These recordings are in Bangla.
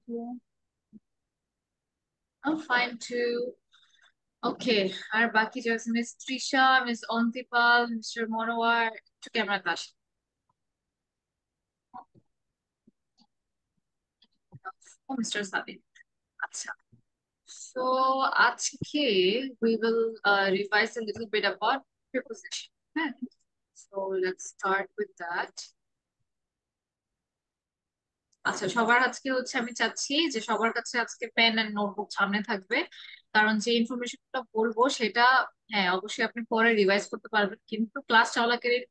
you? I'm fine too. ওকে, আর বাকি যে আছে miss Trisha, miss Antipal, mister Monowar, একটু ক্যামেরাতে আসেন। ও মিস্টার সাবিন। আচ্ছা, সো আজকে we will revise a little bit about preposition. হ্যাঁ, so let's start with that. আচ্ছা, সবার আজকে হচ্ছে আমি চাচ্ছি যে সবার কাছে আজকে পেন এন্ড নোটবুক সামনে থাকবে, কারণ যে ইনফরমেশনটা বলবো সেটা হ্যাঁ অবশ্যই আপনি পরে রিভাইজ করতে পারবেন, কিন্তু ক্লাস চলাকালীন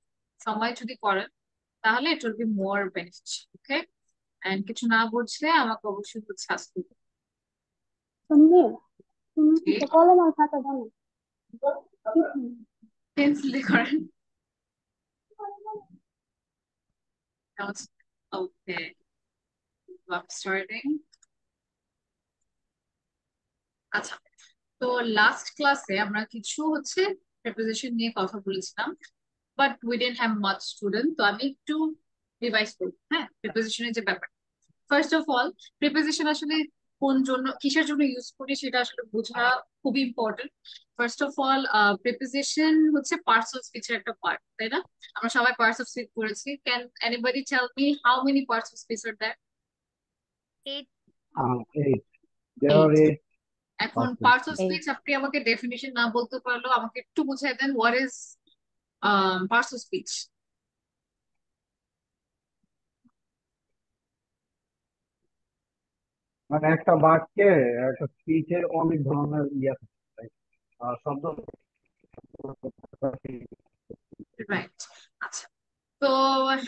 সময় যদি করেন তাহলে it will be more beneficial. Okay, and কিছু না বুঝলে আমাকে অবশ্যই হচ্ছে আসতে হবে। তুমি তুমি জি, তো কলম আর খাতা জানো? পেন্সিল দিয়ে করেন। ওকে, স্টার্টিং। আচ্ছা, তো লাস্ট ক্লাসে আমরা কিছু হচ্ছে প্রিপোজিশন নিয়ে কথা বলেছিলাম, but we don't have much student, তো আমি একটু রিভাইজ করবো। হ্যাঁ, প্রিপোজিশনের যে ব্যাপার, ফার্স্ট অফ অল প্রিপোজিশন আসলে কোন জন্য কিসের জন্য ইউজ করি সেটা আসলে বোঝা খুবই important. First of all preposition হচ্ছে পার্টস অফ স্পিচের একটা পার্ট, তাই না? আমরা সবাই পার্টস অফ স্পিচ করেছি। Can anybody tell me how many parts of speech are that? Eight. 8. There are eight. 8 এখন parts. Parts of Eight. Speech আপনি আমাকে ডেফিনিশন না বলতে পারলেও আমাকে একটু বুঝাই দেন, what is parts of speech? মানে একটা বাক্যে একটা স্পিচের অনেক ধরনের ইয়ে থাকে, like, শব্দ। রাইট। আচ্ছা, তো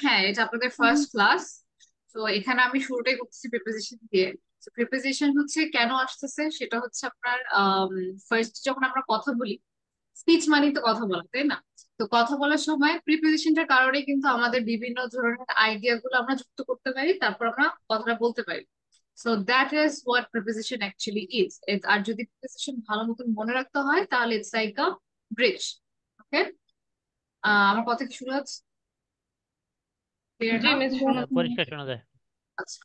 হ্যাঁ এটা আপনাদের ফার্স্ট ক্লাস। তো এখানে আমি শুরুটাই করতেছি প্রিপোজিশন দিয়ে। প্রিপোজিশন হচ্ছে কেন আসতেছে সেটা হচ্ছে আপনার ফার্স্ট যখন আমরা কথা বলি, স্পিচ মানে তো কথা বলা, তাই না? তো কথা বলার সময় প্রিপোজিশনটার কারণে কিন্তু আমাদের বিভিন্ন ধরনের আইডিয়া গুলো আমরা যুক্ত করতে পারি, তারপর আমরা কথাটা বলতে পারি। So that is what preposition actually is. আর যদি প্রিপোজিশন ভালো মতন মনে রাখতে হয় তাহলে it's like a bridge. Okay, আমার কথা কি শুরু হচ্ছে? ক্লিয়ার জি না? মিস Yes, শোনা ma'am. পরিষ্কার শোনা যায়। আচ্ছা,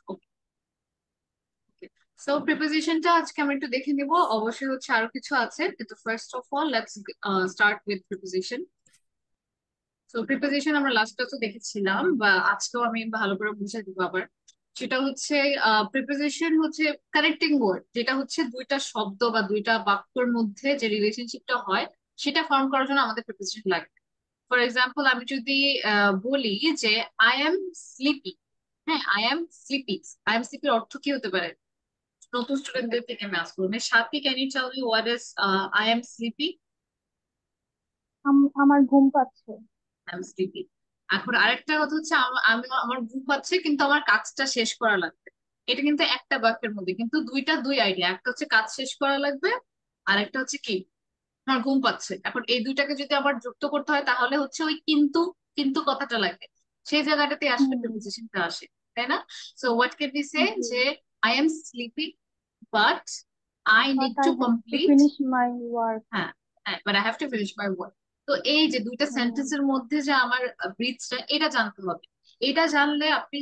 সো প্রিপোজিশনটা আজকে আমরা একটু দেখে নিব। অবশ্যই হচ্ছে আরো কিছু আছে, কিন্তু first of all let's start with preposition. So preposition আমরা লাস্ট ক্লাসে দেখেছিলাম, বা আজকেও আমি ভালো করে বুঝাই দিব আবার। সেটা হচ্ছে প্রিপোজিশন হচ্ছে কানেক্টিং ওয়ার্ড, যেটা হচ্ছে দুইটা শব্দ বা দুইটা বাক্যের মধ্যে যে রিলেশনশিপটা হয় সেটা ফর্ম করার জন্য আমাদের প্রিপোজিশন লাগে। ফর এক্সাম্পল আমি যদি বলি যে আই এম স্লিপি। হ্যাঁ, I am sleepy. I am স্লিপির অর্থ কি হতে পারে? নতুন স্টুডেন্টদের থেকে আমি আস করবো, Sathi can you tell me what is I am sleepy? আমার ঘুম পাচ্ছে। I am sleepy. এখন আরেকটা কথা হচ্ছে আমি আমার ঘুম পাচ্ছে কিন্তু আমার কাজটা শেষ করা লাগবে। এটা কিন্তু একটা বাক্যের মধ্যে কিন্তু দুই আইডিয়া, একটা হচ্ছে কাজ শেষ করা লাগবে, আর একটা হচ্ছে কি আমার ঘুম পাচ্ছে। এখন এই দুইটাকে যদি আবার যুক্ত করতে হয় তাহলে হচ্ছে ওই কিন্তু কিন্তু কথাটা লাগে, সেই জায়গাটাতে আসলে হুম। প্রিপোজিশনটা আসে, তাই না? So what can be say জি। যে I am sleepy but I But need I to have to complete. finish my work. হ্যাঁ, হ্যাঁ, but I have to finish my work. তো এই যে দুইটা হুম। সেন্টেন্সের মধ্যে যে আমার ব্রিজটা, এটা জানতে হবে। এটা জানলে আপনি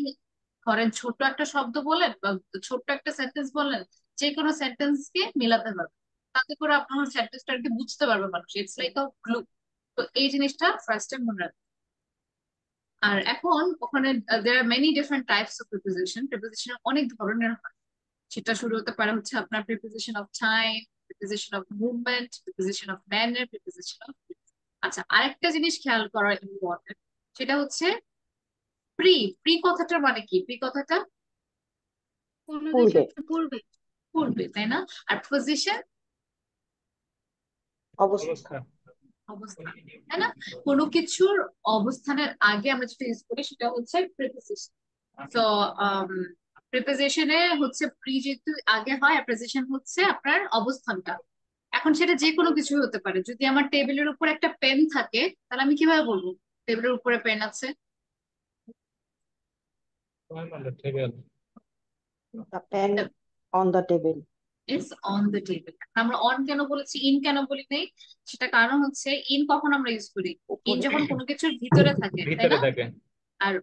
ধরেন ছোট্ট একটা শব্দ বলেন বা ছোট্ট একটা সেন্টেন্স বললেন, যে কোনো সেন্টেন্স কে মিলাতে পারবেন, তাতে করে আপনার সেন্টেন্সটা আর কি বুঝতে পারবে মানুষ। It's like a glue. তো এই জিনিসটা ফার্স্ট টাইম মনে রাখবেন। আর এখন ওখানে there are many different types of preposition. preposition অনেক ধরনের হয়। সেটা শুরু হতে পারে হচ্ছে আপনার preposition of time, preposition of movement, preposition of manner, preposition of. আচ্ছা, আরেকটা জিনিস খেয়াল করা ইম্পর্টেন্ট, সেটা হচ্ছে প্রি। প্রি কথাটার মানে কি? প্রি কথাটা কোনো পূর্বে। কিছুর পূর্বে। পূর্বে, তাই না? আর পজিশন অবস্থা। অবস্থান, তাই না? কোনো কিছুর অবস্থানের আগে আমরা যেটা ইউজ করি সেটা হচ্ছে প্রিপোজিশন। তো প্রিপোজিশনে হচ্ছে প্রি যেহেতু আগে হয়, আর প্রেসিশন হচ্ছে আপনার অবস্থানটা। এখন সেটা যে কোনো কিছু হতে পারে। যদি আমার টেবিলের উপর একটা পেন থাকে তাহলে আমি কিভাবে বলবো টেবিলের উপরে পেন আছে? The pen on the table. It's on the table. আমরা অন কেন বলেছি, ইন কেন বলি নাই? সেটা কারণ হচ্ছে ইন কখন আমরা ইউজ করি? ইন উপরে। যখন কোনো কিছুর ভিতরে থাকে, তাই ভিতরে না? থাকে। আর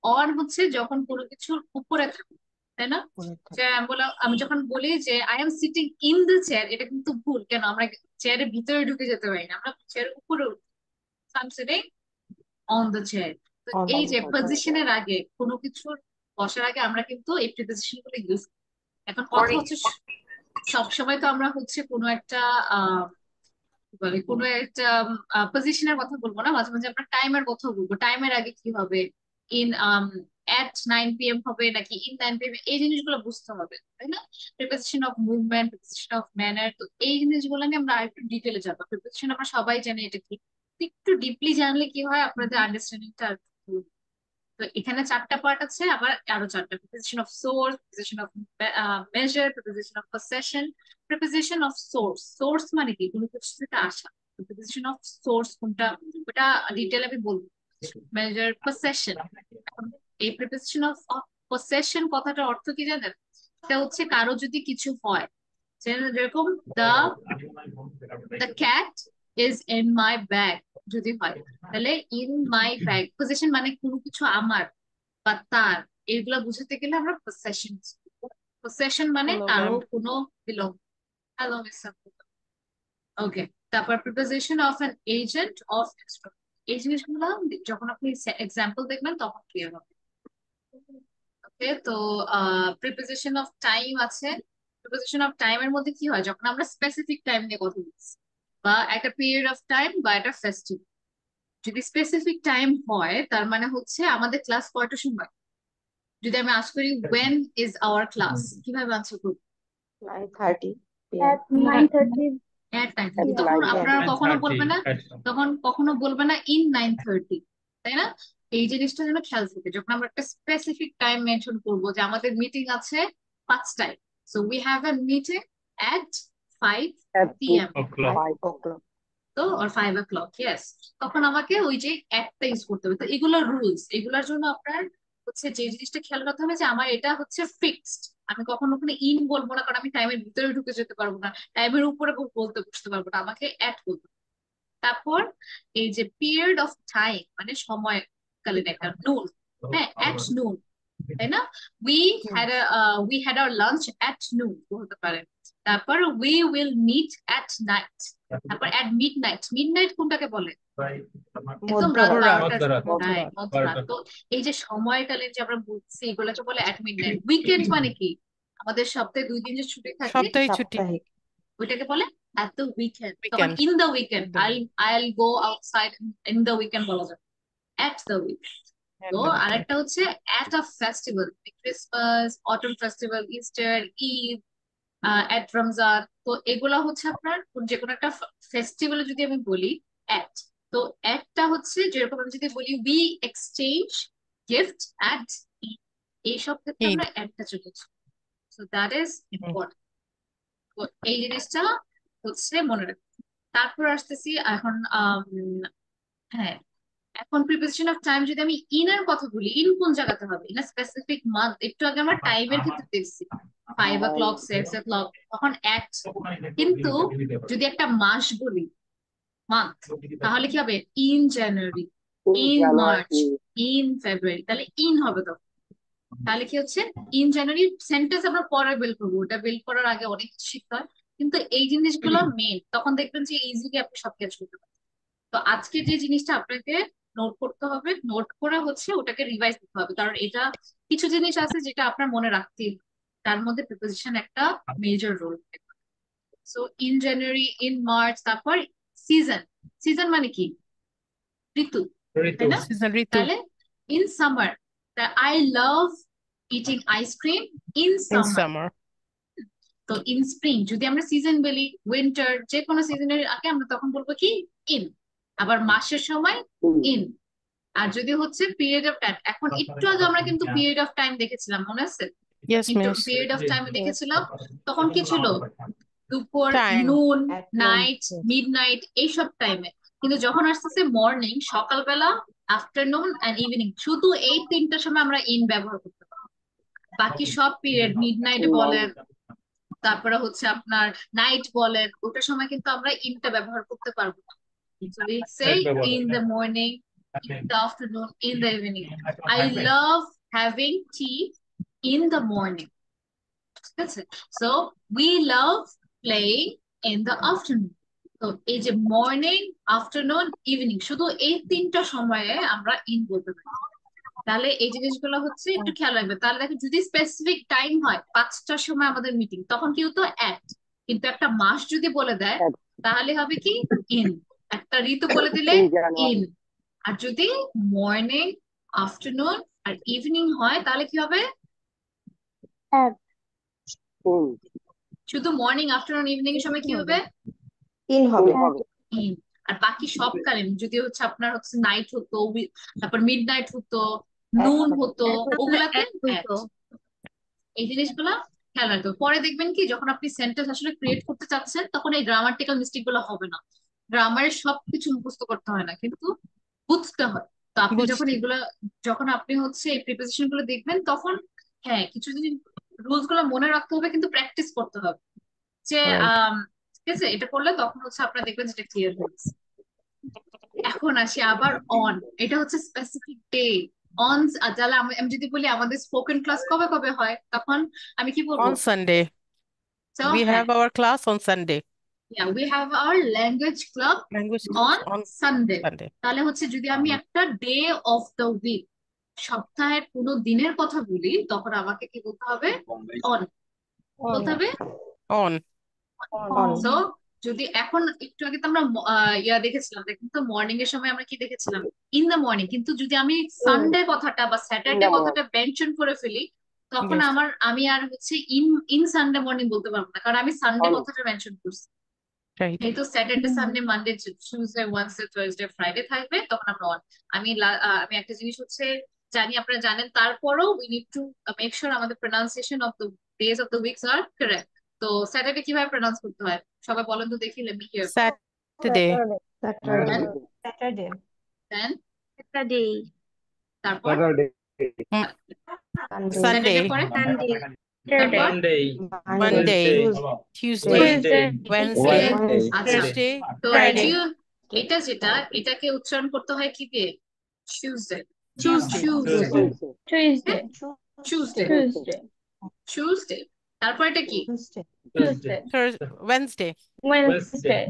অন হচ্ছে যখন কোনো কিছুর উপরে থাকে। তাই না? পরে যে থাকে। আমি যখন বলি যে I am sitting in the chair, এটা কিন্তু ভুল। কেন? আমরা চেয়ারের ভিতরে ঢুকে যেতে পারি না, আমরা চেয়ারের উপরে I sitting on the chair. তো On এই যে the chair. পজিশনের আগে কোনো কিছুর বসার আগে আমরা কিন্তু এই প্রিপোজিশন গুলো ইউজ করি। এখন কথা হচ্ছে সবসময় তো আমরা হচ্ছে কোনো একটা কি বলে কোনো একটা পজিশনের কথা বলবো না, মাঝে মাঝে আমরা টাইমের কথা বলবো। টাইমের আগে কি হবে, ইন এট 9 p.m. হবে নাকি ইন 9 p.m., এই জিনিসগুলো বুঝতে হবে, তাই না? Preposition of movement, preposition of manner, তো এই জিনিসগুলো নিয়ে আমরা আরেকটু ডিটেলে যাবো। প্রিপোজিশন আমরা সবাই জানি এটা কি, একটু ডিপলি জানলে কি হয় আপনাদের আন্ডারস্ট্যান্ডিংটা। তো এখানে 4টা পার্ট আছে, আবার আরো 4টা: preposition of swords, preposition of measure, preposition of possession, preposition of swords. Source মানে কি? কোনো কিছু থেকে আসা। প্রিপোজিশন অফ সোর্স কোনটা ওটা ডিটেল আমি বলবো। Measure, possession. এখন এই প্রিপোজিশন অফ পসেশন কথাটার অর্থ কি জানেন? এটা হচ্ছে কারো যদি কিছু হয়, যেরকম the the cat is in my bag যদি হয়, তাহলে ইন মাই ব্যাগ পজিশন মানে কোনো কিছু আমার বা তার, এগুলা বুঝাতে গেলে আমরা পসেশন। পসেশন মানে Hello, কারো ma'am. কোনো বিলং। হ্যালো মিস, ওকে। তারপর preposition of an agent of, এই জিনিসগুলো যখন আপনি এক্সাম্পল দেখবেন তখন ক্লিয়ার হবে। ওকে, তো প্রিপোজিশন অফ টাইম আছে। প্রিপোজিশন অফ টাইমের মধ্যে কি হয়, যখন আমরা স্পেসিফিক টাইম নিয়ে কথা বলছি বা একটা পিরিয়ড অফ টাইম বা একটা ফেস্টিভ। যদি স্পেসিফিক টাইম হয় তার মানে হচ্ছে আমাদের ক্লাস কয়টার সময়। যদি আমি আজ করি ওয়েন ইজ আওয়ার ক্লাস, কিভাবে আনসার করবো? 9:30 p.m. at 9:30 at 9:30। At p.m. তখন 9 a.m. আপনারা কখনো বলবে না, তখন কখনো বলবে না ইন 9:30, তাই না? এই জিনিসটা যেন খেয়াল থাকে যখন আমরা একটা স্পেসিফিক টাইম মেনশন করবো, যে আমাদের মিটিং আছে 5টায়, so we have a meeting at 5 p.m. 5 o'clock. তো আর 5 o'clock, ইয়েস। তখন আমাকে ওই যে একটা ইউজ করতে হবে। তো এগুলো রুলস, এগুলোর জন্য আপনার হচ্ছে যে জিনিসটা খেয়াল রাখতে হবে যে আমার এটা হচ্ছে ফিক্সড। আমি কখনো ওখানে ইন বলবো না, কারণ আমি টাইমের ভিতরে ঢুকে যেতে পারবো না, টাইমের উপরে বলতে বসতে পারবো না, আমাকে অ্যাড বলতে হবে। তারপর এই যে পিরিয়ড অফ টাইম মানে সময়কালীন একটা নুন, হ্যাঁ, অ্যাট নুন, তাই না? We had Yes. We had our lunch at noon বলতে পারেন। তারপর we will meet at night. তারপর at midnight, midnight কোনটাকে বলে? একদম রাত মধ্যরাত। 12টার সময়, মধ্যরাত। মধ্যরাত। তো এই যে সময়কালীন যে আমরা বলছি এগুলোকে বলে অ্যাট মিড নাইট। উইকেন্ড মানে কি? আমাদের সপ্তাহে 2 দিন যে ছুটি থাকে, সপ্তাহে ছুটি, সাপ্তাহিক। ওইটাকে বলে অ্যাট দ্য উইকেন্ড। তখন উইকেন্ড। ইন দ্য উইকেন্ড, আইল go outside in the weekend বলা যাবে, অ্যাট দ্য উইকেন্ড। তো আরেকটা হচ্ছে at a festival, Christmas, autumn festival, Easter, Eid, at Ramzan. তো এগুলা হচ্ছে আপনার যে কোনো একটা ফেস্টিভ্যালে যদি আমি বলি অ্যাট, তো একটা হচ্ছে যেরকম আমি যদি বলি উই এক্সচেঞ্জ গিফট অ্যাট, এইসব ক্ষেত্রে ঈদ। আমরা অ্যাটটা চলে আসি। So that is important. তো এই জিনিসটা হচ্ছে মনে রাখতে। তারপর আসতেছি এখন হ্যাঁ, এখন প্রিপোজিশন অফ টাইম যদি আমি ইন এর কথা বলি, ইন কোন জায়গাতে হবে? In specific month. একটু আগে আমরা টাইমের ক্ষেত্রে দেখছি 5 o'clock, 6 o'clock, তখন অ্যাট। কিন্তু যদি একটা মাস বলি, মান্থ, তাহলে কি হবে? In January, in March, in February, তাহলে ইন হবে তখন। তাহলে কি হচ্ছে? ইন জানুয়ারি সেন্টেন্স আমরা পরে বিল করবো, ওটা বিল করার আগে অনেক কিছু শিখতে হয়, কিন্তু এই জিনিসগুলো মেন। তখন দেখবেন যে ইজিলি আপনি সব ক্যাচ করতে পারবেন। তো আজকে যে জিনিসটা আপনাকে নোট করতে হবে, নোট করে হচ্ছে ওটাকে রিভাইজ দিতে হবে, কারণ এটা কিছু জিনিস আছে যেটা আপনার মনে রাখতেই হবে। তার মধ্যে প্রিপোজিশন একটা major role. So in January, in March. তারপর সিজন, সিজন মানে কি? ঋতু, তাই না? সিজন, ঋতু। তাহলে in summer, I love eating ice cream in in summer. Summer. তো ইন স্প্রিং যদি আমরা সিজন বলি, উইন্টার, যে কোনো সিজনের আগে আমরা তখন বলবো কি? ইন। আবার মাসের সময় ইন। আর যদি হচ্ছে পিরিয়ড অফ টাইম, এখন একটু আগে আমরা কিন্তু পিরিয়ড অফ টাইম দেখেছিলাম, মনে আছে? ইয়েস কিন্তু মিস। পিরিয়ড অফ টাইমে Yes. দেখেছিলাম তখন কি ছিল? দুপুর, টাইম। নুন, At noon. Night, Yes. Mid night, এইসব টাইমে। কিন্তু যখন আসতেছে মর্নিং, সকালবেলা, আফটারনুন এন্ড ইভিনিং, শুধু এই 3টার সময় আমরা ইন ব্যবহার করতে পারবো। বাকি সব পিরিয়ড, মিড নাইট বলেন, তারপরে হচ্ছে আপনার নাইট বলেন, ওটার সময় কিন্তু আমরা ইনটা ব্যবহার করতে পারবো না। So we say in the morning, in the afternoon, in the evening. I love having tea in the morning, ঠিক আছে? So we love playing in the afternoon. তো এই যে মর্নিং, আফটারনুন, ইভিনিং, শুধু এই তিনটা সময়ে আমরা ইন বলতে পারি। তাহলে এই জিনিসগুলো হচ্ছে একটু খেয়াল রাখবে। তাহলে দেখো যদি স্পেসিফিক টাইম হয় 5টার সময় আমাদের মিটিং, তখন কি হতো অ্যাট, কিন্তু একটা মাস যদি বলে দেয় তাহলে হবে কি ইন, একটা ঋতু বলে দিলে in January. ইন। আর যদি মর্নিং, আফটারনুন আর ইভিনিং হয় তাহলে কি হবে? at, In. শুধু মর্নিং, আফটারনুন, ইভিনিং এর সময় কি হবে? In হবে। ইন। আর বাকি সবকালীন যদি হচ্ছে আপনার হচ্ছে নাইট হতো, তারপর মিড নাইট হতো, নুন হতো, ওগুলাতে at। এই জিনিসগুলো খেয়াল রাখতে হবে। পরে দেখবেন কি যখন আপনি সেন্টেন্স আসলে ক্রিয়েট করতে চাচ্ছেন তখন এই গ্রামাটিক্যাল মিস্টেক গুলো হবে না। গ্রামারের সবকিছু মুখস্থ করতে হয় না, কিন্তু বুঝতে হয়। তো আপনি যখন এগুলা, যখন আপনি হচ্ছে এই প্রিপোজিশন গুলো দেখবেন তখন হ্যাঁ কিছু জিনিস রুলস গুলো মনে রাখতে হবে, কিন্তু প্র্যাকটিস করতে হবে যে Right. ঠিক আছে, এটা করলে তখন হচ্ছে আপনারা দেখবেন যেটা ক্লিয়ার হয়েছে। এখন আসি আবার অন, এটা হচ্ছে স্পেসিফিক ডে। অন, তাহলে আমি যদি বলি আমাদের স্পোকেন ক্লাস কবে কবে হয়, তখন আমি কি বলবো? On Sunday. So We have our class on Sunday. yeah, we have our language club Language on on Sunday. Sunday. তাহলে হচ্ছে যদি আমি একটা ডে অফ দ্য উইক, সপ্তাহের কোনো দিনের কথা বলি, তখন আমাকে কি বলতে হবে? অন বলতে হবে। On. On. সো যদি এখন একটু আগে তো আমরা দেখেছিলাম, দেখুন তো মর্নিং এর সময় আমরা কি দেখেছিলাম? In the morning. কিন্তু যদি আমি সানডে কথাটা বা স্যাটারডে the কথাটা মেনশন করে ফেলি, তখন Yes. আমি আর হচ্ছে ইন ইন সানডে মর্নিং বলতে পারবো না, কারণ আমি সানডে On. কথাটা মেনশন করছি। Right. যেহেতু Saturday, Sunday, Monday, Tuesday, Wednesday, Thursday, Friday থাকবে, তখন আমরা অন। আমি একটা জিনিস হচ্ছে জানি, আপনারা জানেন, তারপরও we need to make sure আমাদের pronunciation of the days of the weeks are correct. তো স্যাটারডে কিভাবে প্রনাউন্স করতে হয় সবাই বলেন তো দেখি, let me hear. Saturday. Saturday. Saturday, then Saturday, তারপর Saturday, Mm, Sunday. Saturday Sunday. পরে Sunday, তারপর Monday, Monday. Tuesday. Wednesday, Wednesday. আচ্ছা, Thursday. তো Friday. এটাকে উচ্চারণ করতে হয় কি দিয়ে? Tuesday, Tuesday. Tuesday, Tuesday, Tuesday, Tuesday, Tuesday. তারপর এটা কি? Tuesday, Wednesday. Wednesday,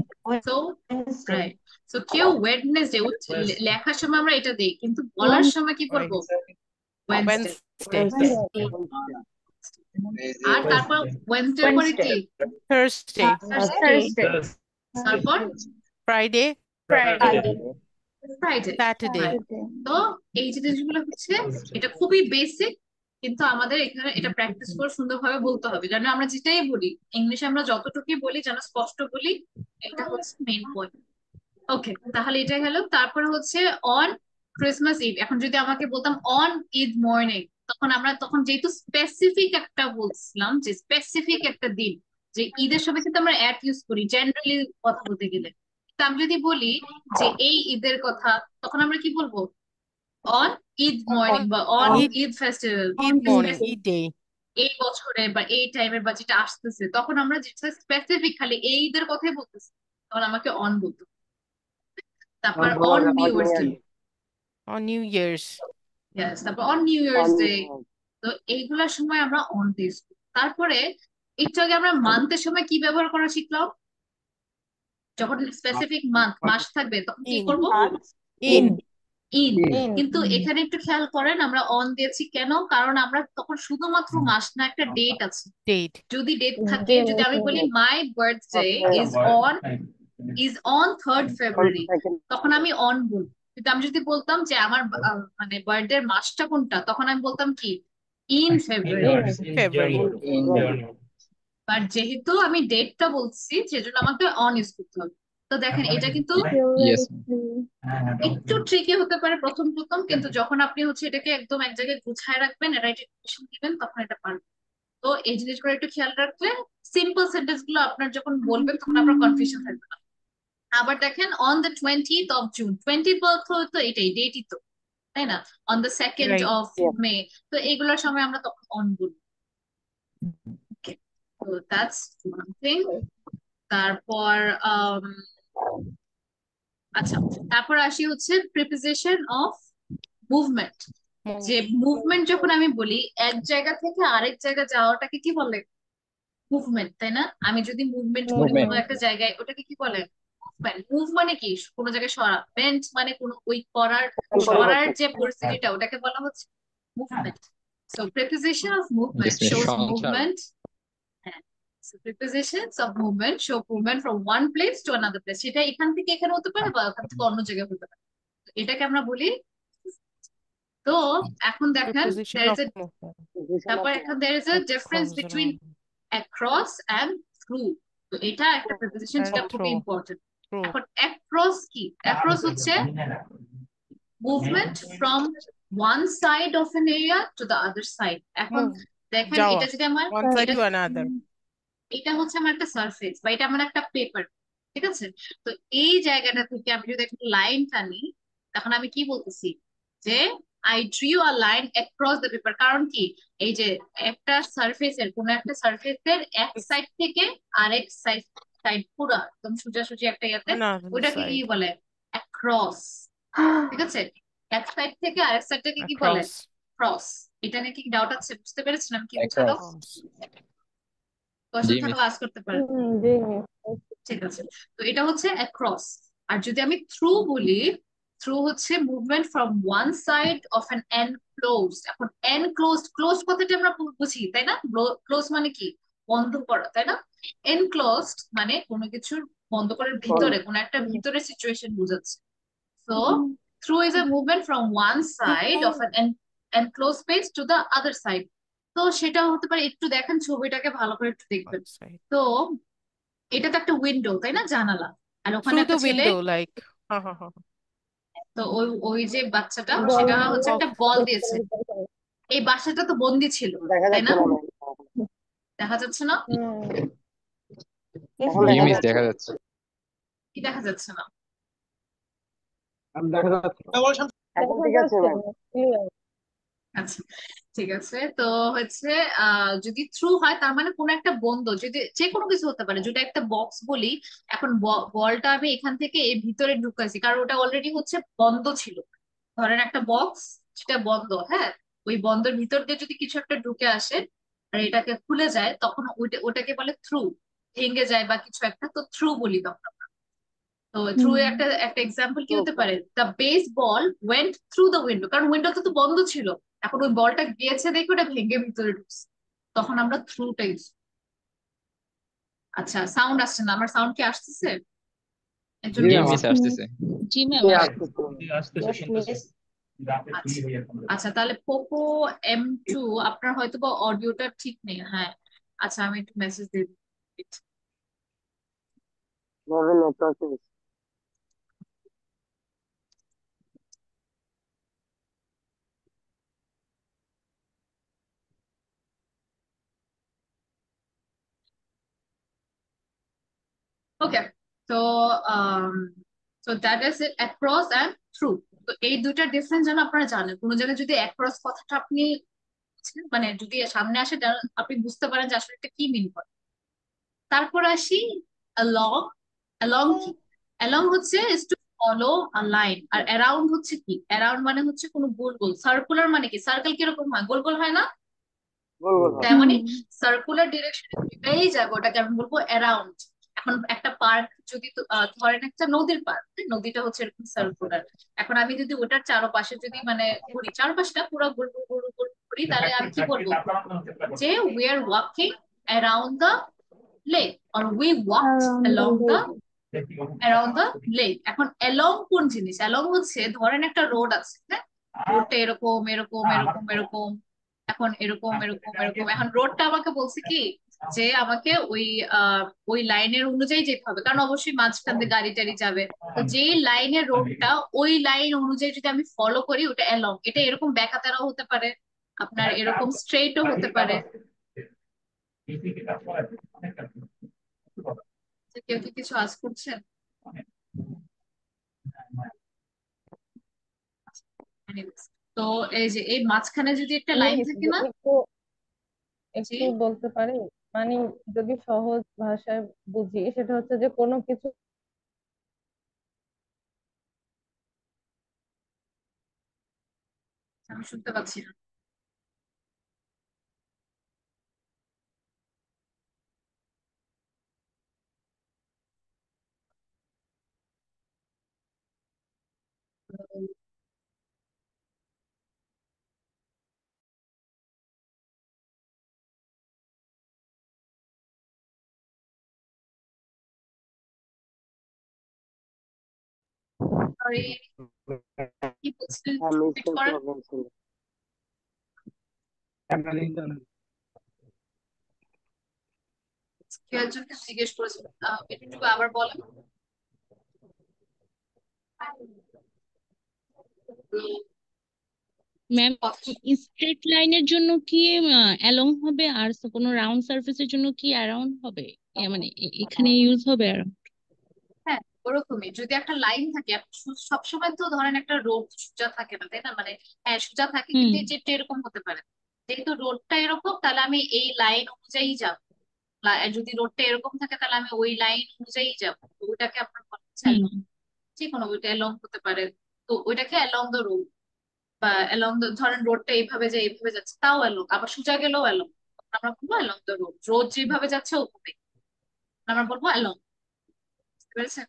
so Wednesday. Right. So কেউ ওয়েডনেসডে লেখার সময় আমরা এটা দেই, কিন্তু বলার সময় কি করবো? ওয়েডনেসডে। Wednesday. আর তারপর ওয়েডনেসডে পরে কি? Thursday. Thursday, তারপর Friday. Friday, Friday. Saturday. তো এই জিনিসগুলো হচ্ছে, এটা খুবই বেসিক, কিন্তু আমাদের এখানে এটা প্র্যাকটিস করে সুন্দরভাবে বলতে হবে, যেন আমরা যেটাই বলি ইংলিশে আমরা যতটুকুই বলি যেন স্পষ্ট বলি। এটা হচ্ছে মেইন পয়েন্ট। ওকে, তাহলে এটা গেল। তারপরে হচ্ছে অন ক্রিসমাস ইভ। এখন যদি আমাকে বলতাম অন ঈদ মর্নিং, তখন যেহেতু স্পেসিফিক একটা বলছিলাম, যে স্পেসিফিক একটা দিন, যে ঈদের সময় কিন্তু আমরা অ্যাট ইউজ করি জেনারেলি কথা বলতে গেলে। তা আমি যদি বলি যে এই ঈদের কথা, তখন আমরা কি বলবো? অন ঈদ মর্নিং বা on Eid, Eid festival, Eid morning, Eid day. এই বছরে বা এই টাইমের বা যেটা আসতেছে, তখন আমরা যেটা স্পেসিফিক খালি এই ঈদের কথাই বলতেছি, তখন আমাকে অন বলতে হবে। তারপর on new years day, On New Year's. তারপর on new years On. Day. তো এইগুলার সময় আমরা অন দিস। তারপরে একটু আগে আমরা মান্থের সময় কি ব্যবহার করা শিখলাম? যখন স্পেসিফিক মাস থাকবে তখন কি In. করব? In. ইন। In. কিন্তু এখানে একটু খেয়াল করেন আমরা অন দিয়েছি কেন? কারণ আমরা তখন শুধুমাত্র মাস না, একটা ডেট আছে। Date. যদি ডেট থাকে, যদি আমি বলি my birthday is on 3rd February, তখন আমি অন বলবো। কিন্তু আমি যদি বলতাম যে আমার মানে বার্থডে মাসটা কোনটা, তখন আমি বলতাম কি? In February. February. আর যেহেতু আমি ডেটটা বলছি সেজন্য আমাকে অন ইউজ করতে হবে। তো দেখেন এটা কিন্তু একটু ট্রিকি হতে পারে প্রথম প্রথম, কিন্তু যখন আপনি হচ্ছে এটাকে একদম এক জায়গায় গুছায় রাখবেন, এটা দিবেন, তখন এটা পারবেন। তো এই জিনিসগুলো একটু খেয়াল রাখলে সিম্পল সেন্টেন্স গুলো আপনার যখন বলবেন তখন আপনার কনফিউশন থাকবে না। আবার দেখেন on the 20th of June, 20th তো এটাই ডেটই তো, তাই না? On the 2nd Right. of May, তো এগুলোর সময় আমরা তখন অন বলবো। তো দ্যাটস ওয়ান থিং। তারপর আচ্ছা, তারপর আসি হচ্ছে প্রিপোজিশন অফ মুভমেন্ট। যে মুভমেন্ট যখন আমি বলি এক জায়গা থেকে আরেক জায়গায় যাওয়াটাকে কি বলে? মুভমেন্ট, তাই না? আমি যদি মুভমেন্ট বলি কোনো Movement. একটা জায়গায়, ওটাকে কি বলে? মুভমেন্ট। মুভ মানে কি? কোনো জায়গায় সরা। বেন্ট মানে কোনো ওই করার সরার যে পরিস্থিতিটা, ওটাকে বলা হচ্ছে movement. So preposition of movement জিসমের শোস সঞ্চালন। মুভমেন্ট। হ্যাঁ, so prepositions of movement show movement from one place to another place. সেটা এখান থেকে এখানে হতে পারে বা এখান থেকে অন্য জায়গায় হতে পারে। তো এটাকে আমরা বলি। তো এখন দেখেন Preposition there is of a movement. তারপর এখন there is a difference Across between around across and through। তো এটা একটা preposition and যেটা খুবই through. ইম্পর্টেন্ট। Through. এখন across কি? across হচ্ছে movement from one side of an area to the other side। এখন Move. দেখেন যাওয়া। এটা যদি আমার One side এটা to another. এটা হচ্ছে আমার একটা সারফেস বা এটা আমার একটা পেপার, ঠিক আছে? তো এই জায়গাটা থেকে আমি যদি একটা লাইন টানি, তখন আমি কি বলতেছি? যে I drew a line across the paper. কারণ কি? এই যে একটা সারফেসের কোন একটা সারফেসের এক সাইড থেকে আরেক সাইড সাইড পুরো একদম সোজাসুজি একটা ইয়াতে, Another ওটাকে কি side. বলে? অ্যাক্রস। ঠিক আছে? এক সাইড থেকে আরেক সাইডটাকে কি বলে? Across. ক্রস। এটা নিয়ে কি ডাউট আছে? বুঝতে পেরেছেন আমি কি বুঝালাম? Across. Across. কোশ্চেন জি থাকলে মিস। আস্ক করতে পারেন। জি মিস। ঠিক আছে, তো এটা হচ্ছে অ্যাক্রস। আর যদি আমি থ্রু বলি, থ্রু হচ্ছে movement from one side of an enclosed. এখন এনক্লোজড, ক্লোজ কথাটা আমরা বুঝি তাই না? ক্লোজ মানে কি? বন্ধ করা, তাই না? এনক্লোজড মানে কোনো কিছুর বন্ধ করার ভিতরে, কোনো একটা ভিতরে সিচুয়েশন বোঝাচ্ছে। So through is a movement from one side of an enclose space to the other side. তো সেটা হতে পারে, একটু দেখেন ছবিটাকে ভালো করে একটু দেখবেন। One side. তো এটা তো একটা উইন্ডো, তাই না? জানালা। আর ওখানে Through একটা the ছেলে। window, like. Ha ha ha. তো ওই ওই যে বাচ্চাটা, সেটা হচ্ছে একটা বল দিয়েছে। এই বাচ্চাটা তো বন্দি ছিল, তাই না? দেখা যাচ্ছে না? জি মিস দেখা যাচ্ছে। কি দেখা যাচ্ছে না? দেখা যাচ্ছে। এখন ঠিক আছে ম্যাম। আচ্ছা, ঠিক আছে। তো হচ্ছে যদি থ্রু হয় তার মানে কোনো একটা বন্ধ, যদি যে কোনো কিছু হতে পারে। যদি একটা বক্স বলি, এখন বলটা আমি এখান থেকে এর ভিতরে ঢুকাইছি কারণ ওটা অলরেডি হচ্ছে বন্ধ ছিল। ধরেন একটা বক্স, সেটা বন্ধ, হ্যাঁ। ওই বন্ধের ভিতর দিয়ে যদি কিছু একটা ঢুকে আসে আর এটাকে খুলে যায়, তখন ওটাকে বলে থ্রু। ভেঙে যায় বা কিছু একটা, তো থ্রু বলি তখন। তো থ্রু একটা একটা এক্সাম্পল কি হতে পারে? The base ball went through the window. কারণ উইন্ডো তো বন্ধ ছিল, এখন ওই বলটা গিয়েছে দেখে ওটা ভেঙে ভিতরে ঢুকছে, তখন আমরা থ্রুটা ইউজ। আচ্ছা, সাউন্ড আসছে না আমার? সাউন্ড কি আসতেছে? একজন জি জি ম্যাম। মিস আসতেছে। জি ম্যাম। আচ্ছা, তাহলে পোকো M2 আপনার হয়তো বা অডিওটা ঠিক নেই। হ্যাঁ, আচ্ছা, আমি একটু মেসেজ দিয়ে দিচ্ছি। ওকে, তো তো that is it, across and through. তো এই দুইটা ডিফারেন্স যেন আপনারা জানেন। কোনো জায়গায় যদি অ্যাক্রস কথাটা আপনি মানে যদি সামনে আসে, আপনি বুঝতে পারেন যে আসলে এটা কি মিন করে। তারপর আসি along। along কি? along হচ্ছে is to follow a line। R around হচ্ছে কি? around মানে হচ্ছে কোনো গোল গোল। সার্কুলার মানে কি? সার্কেল কিরকম হয়? গোল গোল হয় না? তেমনি সার্কুলার ডিরেকশনে যেটাই যাবে ওটাকে আমি বলবো অ্যারাউন্ড। এখন একটা পার্ক যদি ধরেন একটা নদীর পার্ক, নদীটা হচ্ছে এরকম সার্কুলার। এখন আমি যদি ওটার চারপাশে যদি মানে ঘুরি, চারপাশটা পুরো গোল গোল গোল গোল ঘুরি, তাহলে আমি কি বলবো? যে we are walking around the lake, or we walked along the around the lake. এখন অ্যালং কোন জিনিস? অ্যালং হচ্ছে ধরেন একটা রোড আছে, হ্যাঁ। রোডটা এরকম এরকম এরকম এরকম, এখন এরকম এরকম এরকম। এখন রোডটা আমাকে বলছে কি যে আমাকে ওই ওই লাইনের অনুযায়ী যেতে হবে, কারণ অবশ্যই মাঝখান দিয়ে গাড়ি টাড়ি যাবে। তো যেই লাইনের রোডটা, ওই লাইন অনুযায়ী যদি আমি ফলো করি, ওটা অ্যালং। এটা এরকম ব্যাকাতেরাও হতে পারে, আপনার এরকম স্ট্রেইটও হতে পারে। কেউ কি কিছু আজ করছেন? Anyways, তো এই যে এই মাঝখানে যদি একটা লাইন থাকে না। একটু জি, একটু বলতে পারি, মানে যদি সহজ ভাষায় বুঝি, সেটা হচ্ছে যে কোনো কিছু আমি শুনতে পাচ্ছি না। সরি, কি বলছিলেন রিপিট করেন। কেউ একজন কিছু জিজ্ঞেস করেছিল, একটু আবার বলেন। ম্যাম, স্ট্রেট লাইনের জন্য কি অ্যালং হবে, আর কোনো রাউন্ড সারফেসের জন্য কি অ্যারাউন্ড হবে? মানে এখানে ইউজ হবে অ্যারাউন্ড? হ্যাঁ, ওরকমই যদি একটা লাইন থাকে, সবসময় তো ধরেন একটা রোড সোজা থাকে না, তাই না? মানে হ্যাঁ সোজা থাকে, হুম কিন্তু যেটা এরকম হতে পারে। যেহেতু রোডটা এরকম, তাহলে আমি এই লাইন অনুযায়ী যাব। যদি রোডটা এরকম থাকে, তাহলে আমি ওই লাইন অনুযায়ী যাব। তো ওইটাকে আপনার বলা হচ্ছে হুম along। যে কোনো ওইটা অ্যালং হতে পারে। তো ওইটাকে অ্যালং দ্য রোড, বা অ্যালং দ্য, ধরেন রোডটা এইভাবে যায় এইভাবে যাচ্ছে, তাও অ্যালং। আবার সোজা গেলেও অ্যালং। আমরা বলবো অ্যালং দ্য রোড। রোড যেভাবে যাচ্ছে ওভাবে আমরা বলবো অ্যালং। বুঝতে পেরেছেন?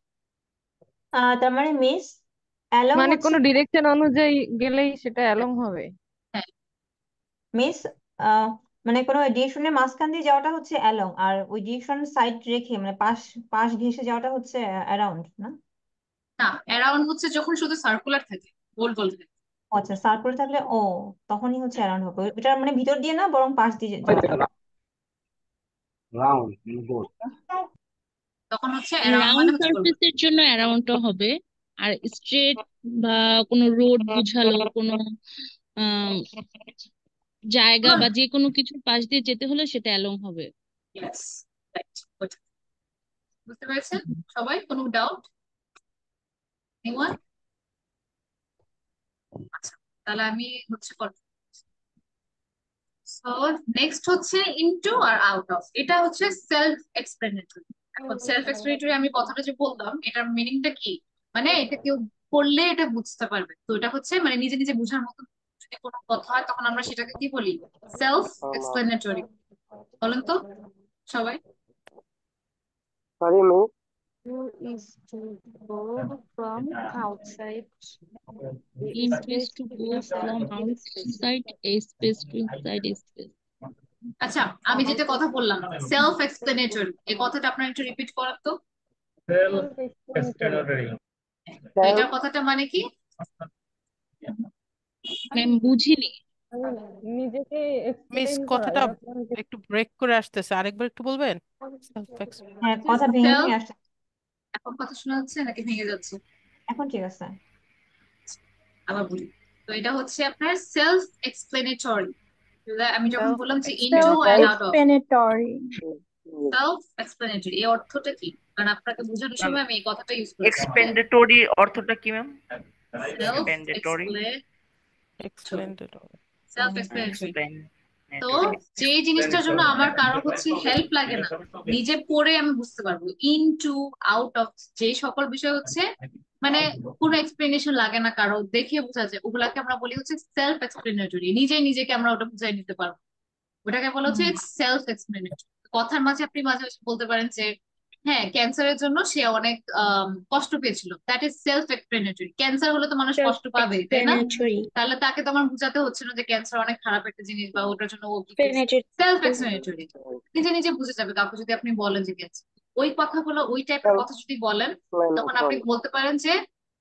তার মানে মিস অ্যালং মানে হচ্ছে কোনো ডিরেকশন অনুযায়ী গেলেই সেটা অ্যালং হবে? হ্যাঁ, মিস মানে কোনো ডিরেকশনের মাঝখান দিয়ে যাওয়াটা হচ্ছে অ্যালং, আর ওই ডিরেকশন সাইড রেখে মানে পাশ পাশ ঘেঁষে যাওয়াটা হচ্ছে অ্যারাউন্ড, না? না, অ্যারাউন্ড হচ্ছে যখন শুধু সার্কুলার থাকে, গোল গোল থাকে। ও আচ্ছা, সার্কেল থাকলে তখনই হচ্ছে অ্যারাউন্ড হবে। ওটা মানে ভিতর দিয়ে না, বরং পাশ দিয়ে যাওয়াটা। রাউন্ড গোল। তখন হচ্ছে অ্যারাউন্ড রাউন্ড মানে হচ্ছে গোল গোল। সারফেসের জন্য অ্যারাউন্ডটা হবে, আর স্ট্রেট বা কোনো রোড বুঝালো কোনো আহ জায়গা বা যে কোনো কিছুর পাশ দিয়ে যেতে হলে সেটা অ্যালং হবে। Yes, right. ওইটা। বুঝতে পেরেছেন সবাই? কোনো ডাউট? এনিওয়ান? আচ্ছা, তাহলে আমি হচ্ছে সো নেক্সট হচ্ছে ইনটু আর আউট অফ। এটা হচ্ছে সেলফ এক্সপ্লেনেটরি। এখন সেলফ এক্সপ্লেনেটরি আমি কথাটা যে বললাম, এটার মিনিংটা কি? মানে এটা কেউ পড়লে এটা বুঝতে পারবে। তো এটা হচ্ছে মানে নিজে নিজে বোঝার মতো যদি কোনো কথা হয়, তখন আমরা সেটাকে কি বলি? Self explanatory. বলেন তো সবাই। Two is to go from outside Into is space to to go inside from space. outside a space to inside a space. আচ্ছা, আমি যেটা কথা বললাম সেলফ এক্সপ্লেনেটরি, এই কথাটা আপনার একটু রিপিট করার তো। তো এটার কথাটা মানে কি? ম্যাম বুঝিনি। আমি নিজেকে মিস এক্সপ্লেইন করা, কথাটা এরকম একটু ব্রেক করে আসতেছে, আরেকবার একটু বলবেন? সেলফ হ্যাঁ, কথা ভেঙে সেলফ, ভেঙে আসছে। এখন কথা শোনা যাচ্ছে নাকি ভেঙে যাচ্ছে? এখন ঠিক আছে। আবার বলি। তো এটা হচ্ছে আপনার সেলফ এক্সপ্লেনেটরি। আমি যখন সেলফ বললাম যে into explanatory. And out of, Self-explanatory. Self explanatory এই অর্থটা কি? কারণ আপনাকে বোঝানোর সময় আমি এই কথাটা ইউজ করেছি। এক্সপেন্ডেটরি অর্থটা কি ম্যাম? সেলফ এক্সপেন্ডেটরি। এক্সপ্লেনেটরি। Self explanatory. তো এক্সপেন্ডেটরি। যে জিনিসটার জন্য আমার কারো হচ্ছে হেল্প লাগে না, নিজে পড়ে আমি বুঝতে পারবো। ইনটু, আউট অফ, যে সকল বিষয় হচ্ছে মানে কোনো এক্সপ্লেনেশন লাগে না, কারো দেখে বোঝা যায়, ওগুলাকে আমরা বলি হচ্ছে সেলফ এক্সপ্লেনেটরি। নিজে নিজেকে আমরা ওটা বুঝাই নিতে পারবো, ওটাকে বলা হচ্ছে সেলফ এক্সপ্লেনেটরি। কথার মাঝে আপনি মাঝে মাঝে বলতে পারেন যে হ্যাঁ ক্যান্সারের জন্য সে অনেক কষ্ট পেয়েছিল, that is self explanatory. Cancer হলে তো মানুষ কষ্ট পাবে, তাই না? Self-explanatory. তাহলে তাকে তো আমার বোঝাতে হচ্ছে না যে ক্যান্সার অনেক খারাপ একটা জিনিস, বা ওটার জন্য ও কি করছে। Explanatory. সেলফ এক্সপ্লেনেটরি, নিজে নিজে বুঝে যাবে কাউকে যদি আপনি বলেন যে ক্যান্সার। ওই কথাগুলো, ওই টাইপের কথা যদি বলেন, তখন আপনি বলতে পারেন যে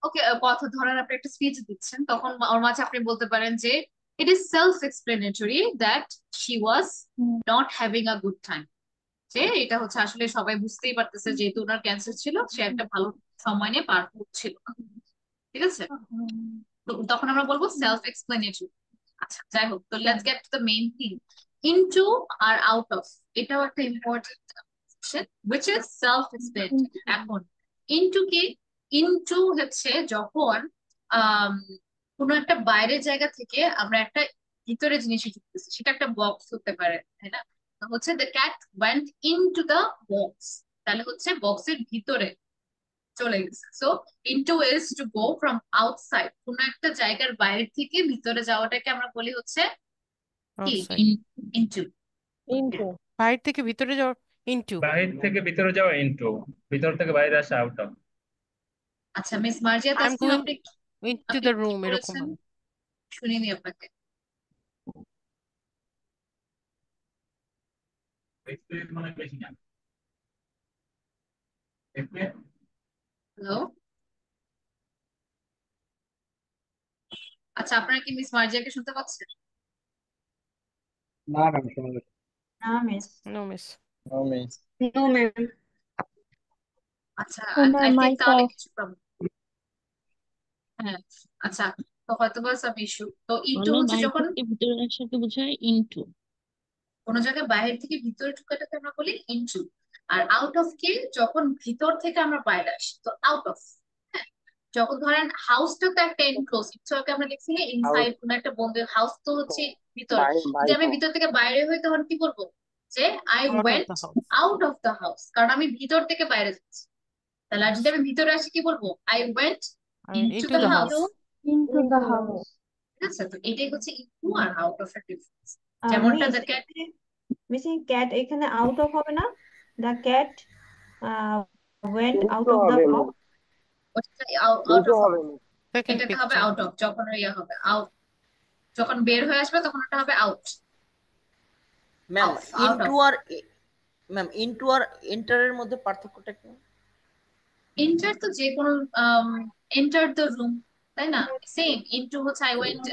ওকে, কথা ধরেন আপনি একটা স্পিচ দিচ্ছেন, তখন ওর মাঝে আপনি বলতে পারেন যে it is self explanatory that she was not having a good time. যে এটা হচ্ছে আসলে সবাই বুঝতেই পারতেছে, যেহেতু ওনার ক্যান্সার ছিল, সে একটা ভালো সময় নিয়ে পার করছিল না। ঠিক আছে? তো তখন আমরা বলবো সেলফ এক্সপ্লেনেটরি। আচ্ছা, যাই হোক, তো let's get to the main thing. Into আর আউট অফ, এটাও একটা important section which is self explanatory। এখন ইনটু কি? ইনটু হচ্ছে যখন আম, কোনো একটা বাইরের জায়গা থেকে আমরা একটা ভিতরে জিনিস ঢুকতেছি, সেটা একটা বক্স হতে পারে, তাই না? তো হচ্ছে the cat went into the box, তাহলে হচ্ছে বক্সের ভিতরে চলে গেছে। So into is to go from outside, কোন একটা জায়গার বাইরে থেকে ভিতরে যাওয়াটাকে আমরা বলি হচ্ছে কি, আউটসাইড, ইনটু। ইনটু। বাইরে থেকে ভিতরে যাওয়া, ইনটু। বাহির থেকে ভিতরে যাওয়া ইনটু, ভিতর থেকে বাইরে আসা আউট অফ। আচ্ছা miss Marjia I am Tasnim, going আপনি ইনটু আপনি দ্য কি রুম, এরকম বলেছেন হবে। শুনিনি আপনাকে। হ্যালো, আচ্ছা আপনারা কি মিস মার্জিয়াকে শুনতে পাচ্ছেন? না ম্যাম, শোনা যাচ্ছে না miss. No miss. No miss. No, ma'am. আচ্ছা Oh, I ma'am, think mic তাহলে off. কিছু প্রবলেম। হ্যাঁ, আচ্ছা, তো হয়তো বা সাম ইস্যু। তো ইনটু বলো, হচ্ছে বাইরে যখন থেকে ভিতরে আসাকে বোঝায় ইনটু। কোনো জায়গায় বাইরে থেকে ভিতরে ঢুকাটাকে আমরা বলি ইনটু। আর আউট অফ কে যখন ভিতর থেকে আমরা বাইরে আসি, তো আউট অফ। হ্যাঁ, যখন ধরেন হাউসটা তো একটা এনক্লোজ, একটু আগে আমরা দেখছি আউট, ইনসাইড কোন একটা বন্ধের হাউস তো হচ্ছে ভিতরে। যদি আমি বাইরে। ভিতর থেকে বাইরে হই তখন কি বলবো, যে I out of went the house. Out of the house, কারণ আমি ভিতর থেকে বাইরে যাচ্ছি। তাহলে আর যদি আমি ভিতরে আসি কি বলবো, I went into into the the house. House. Into the house. ঠিক আছে, তো এটাই হচ্ছে ইনটু আর আউট অফ এর ডিফারেন্স। যেমনটা miss the cat, missing cat এখানে আউট অফ হবে না? The cat went out into of the হবে না, হাউস। ওটা আউট ইনটু অফ হবে হবে, না। সেকেন্ড এটাতে হবে পিকচার। আউট অফ, যখন ইয়ে হবে আউট, যখন বের হয়ে আসবে তখন ওটা হবে out. Ma'am out of. Into আর এন্টারের মধ্যে পার্থক্যটা কি? এন্টার তো যে কোনো, এন্টার দ্য রুম, তাই না? সেম ইনটু হচ্ছে I went,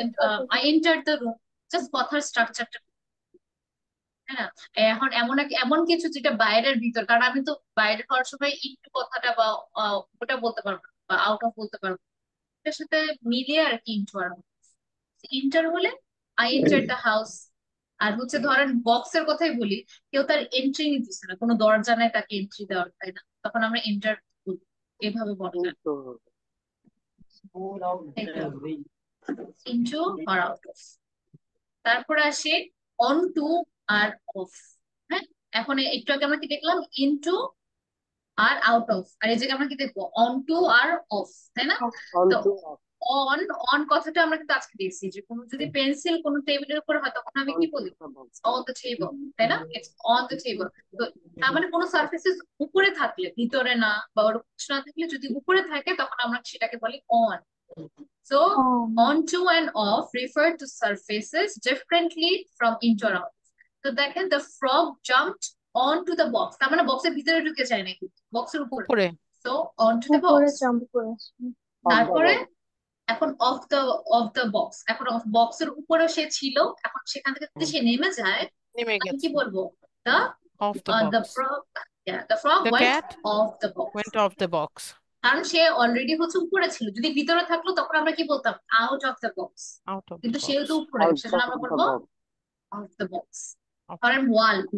I enter the room, just কথার স্ট্রাকচারটা, তাই না? এখন এমন কিছু যেটা বাইরের ভিতর, কারণ আমি তো বাইরে হওয়ার সময় ইনটু কথাটা বা ওটা বলতে পারবো না, বা আউট অফ বলতে পারবো না। এটার সাথে মিলিয়ে আর কি ইনটু আর ইন্টার হলে আই এন্টার দ্য হাউস। আর হচ্ছে ধরেন বক্সের কথাই বলি, কেউ তার এন্ট্রি নিতেছে না, কোনো দরজা নাই তাকে এন্ট্রি দেওয়ার, তাই না? তখন আমরা এন্টার এভাবে বলা যায়, ইনটু ইনটু আর আউট অফ। তারপরে আসে অন টু আর অফ। হ্যাঁ, এখন একটু আগে আমরা কি দেখলাম, ইনটু আর আউট অফ, আর এই জায়গায় আমরা কি দেখবো, অন টু আর অফ, তাই না? তো অনটু অন অন কথাটা আমরা কিন্তু আজকে দেখছি, যে কোনো যদি পেন্সিল কোনো টেবিলের উপর হয় তখন আমি কি বলি, অন দ্য টেবল, তাই না? It's on the table. তো তার মানে কোনো সারফেসেস উপরে থাকলে, ভিতরে না বা ওরকম কিছু না থাকলে, যদি উপরে থাকে তখন আমরা সেটাকে বলি on. So on to and off refer to surfaces differently from into or out. তো দেখেন the frog jumped onto the box, তার মানে বক্সের ভিতরে ঢুকে যায় নাকি, বক্সের উপরে। উপরে। So onto the উপরে box। jump করেছে। তারপরে এখন অফ দ্য বক্স, এখন বক্সের উপরেও সে ছিল, এখন সেখান থেকে যদি সে নেমে যায় নেমে আমি গেছে। কি বলবো, the of the the box. frog, yeah, the frog the went cat off the box। Went of the box. কারণ সে অলরেডি হচ্ছে উপরে ছিল, যদি ভিতরে থাকলো তখন আমরা কি বলতাম, out of the box. Out of the কিন্তু বক্স। সেহেতু উপরে, সেজন্য আমরা বলবো অফ দ্য বক্স। ধরেন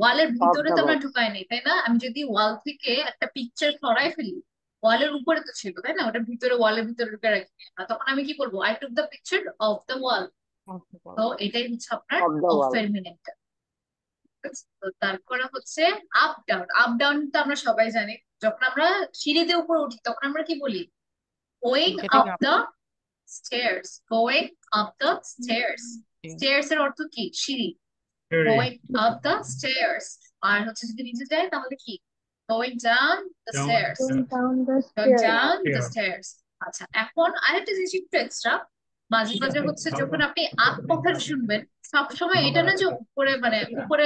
ওয়ালের ভিতরে তো আমরা ঢুকাই নাই, তাই না? আমি যদি ওয়াল থেকে একটা পিকচার সরাই ফেলি, ওয়ালের উপরে তো ছিল, তাই না? ওটা ভিতরে, ওয়ালের ভিতরে ঢুকে রাখি, আর তখন আমি কি বলবো, I took the picture of the wall. তো এটাই হচ্ছে আপনার অফ এর মিনিংটা। তো তারপরে হচ্ছে আপ ডাউন। আপ ডাউন তো আমরা সবাই জানি, যখন আমরা সিঁড়িতে উপরে উঠি তখন আমরা কি বলি, going getting up up. The stairs, going up the stairs. Stairs এর অর্থ কি, সিঁড়ি, going up the stairs। আর হচ্ছে যদি নিচে যায় তাহলে কি, going down the stairs, Going down the going stairs. down the stairs। আচ্ছা, এখন আরেকটা জিনিস একটু এক্সট্রা, মাঝে মাঝে হচ্ছে যখন আপনি আপ কথা শুনবেন, সবসময় এটা না যে উপরে, মানে উপরে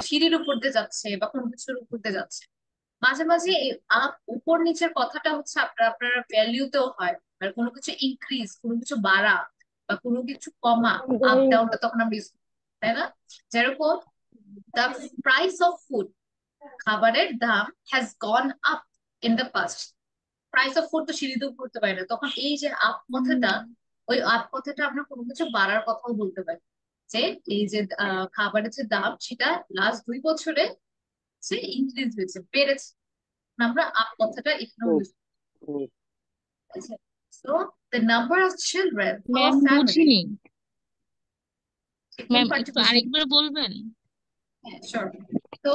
সিঁড়ির উপর দিয়ে যাচ্ছে বা কোনো কিছুর উপর দিয়ে যাচ্ছে, মাঝে মাঝে এই আপ উপর নিচের কথাটা হচ্ছে আপনার ভ্যালিউতেও হয়, আর কোনো কিছু ইনক্রিজ, কোনো কিছু বাড়া বা কোনো কিছু কমা, আপ ডাউনটা তখন আমরা ইউজ করি, তাই না? যেরকম the price of food, খাবারের দাম has gone up in the past। Price of food তো সিঁড়িতেও করতে পারি না, তখন এই যে আপ কথাটা, ওই আপ কথাটা আমরা কোনো কিছু বাড়ার কথাও বলতে পারি, যে এই যে খাবারের যে দাম সেটা লাস্ট 2 বছরে সে ইনক্রিজ হয়েছে, বেড়েছে, আমরা আপ কথাটা এখানে ইউজ করি। So the number of children of ma'am a family, বুঝিনি। কোন ম্যাম পার্টি একটু বুঝিনি? আরেকবার বলবেন? হ্যাঁ, sure। তো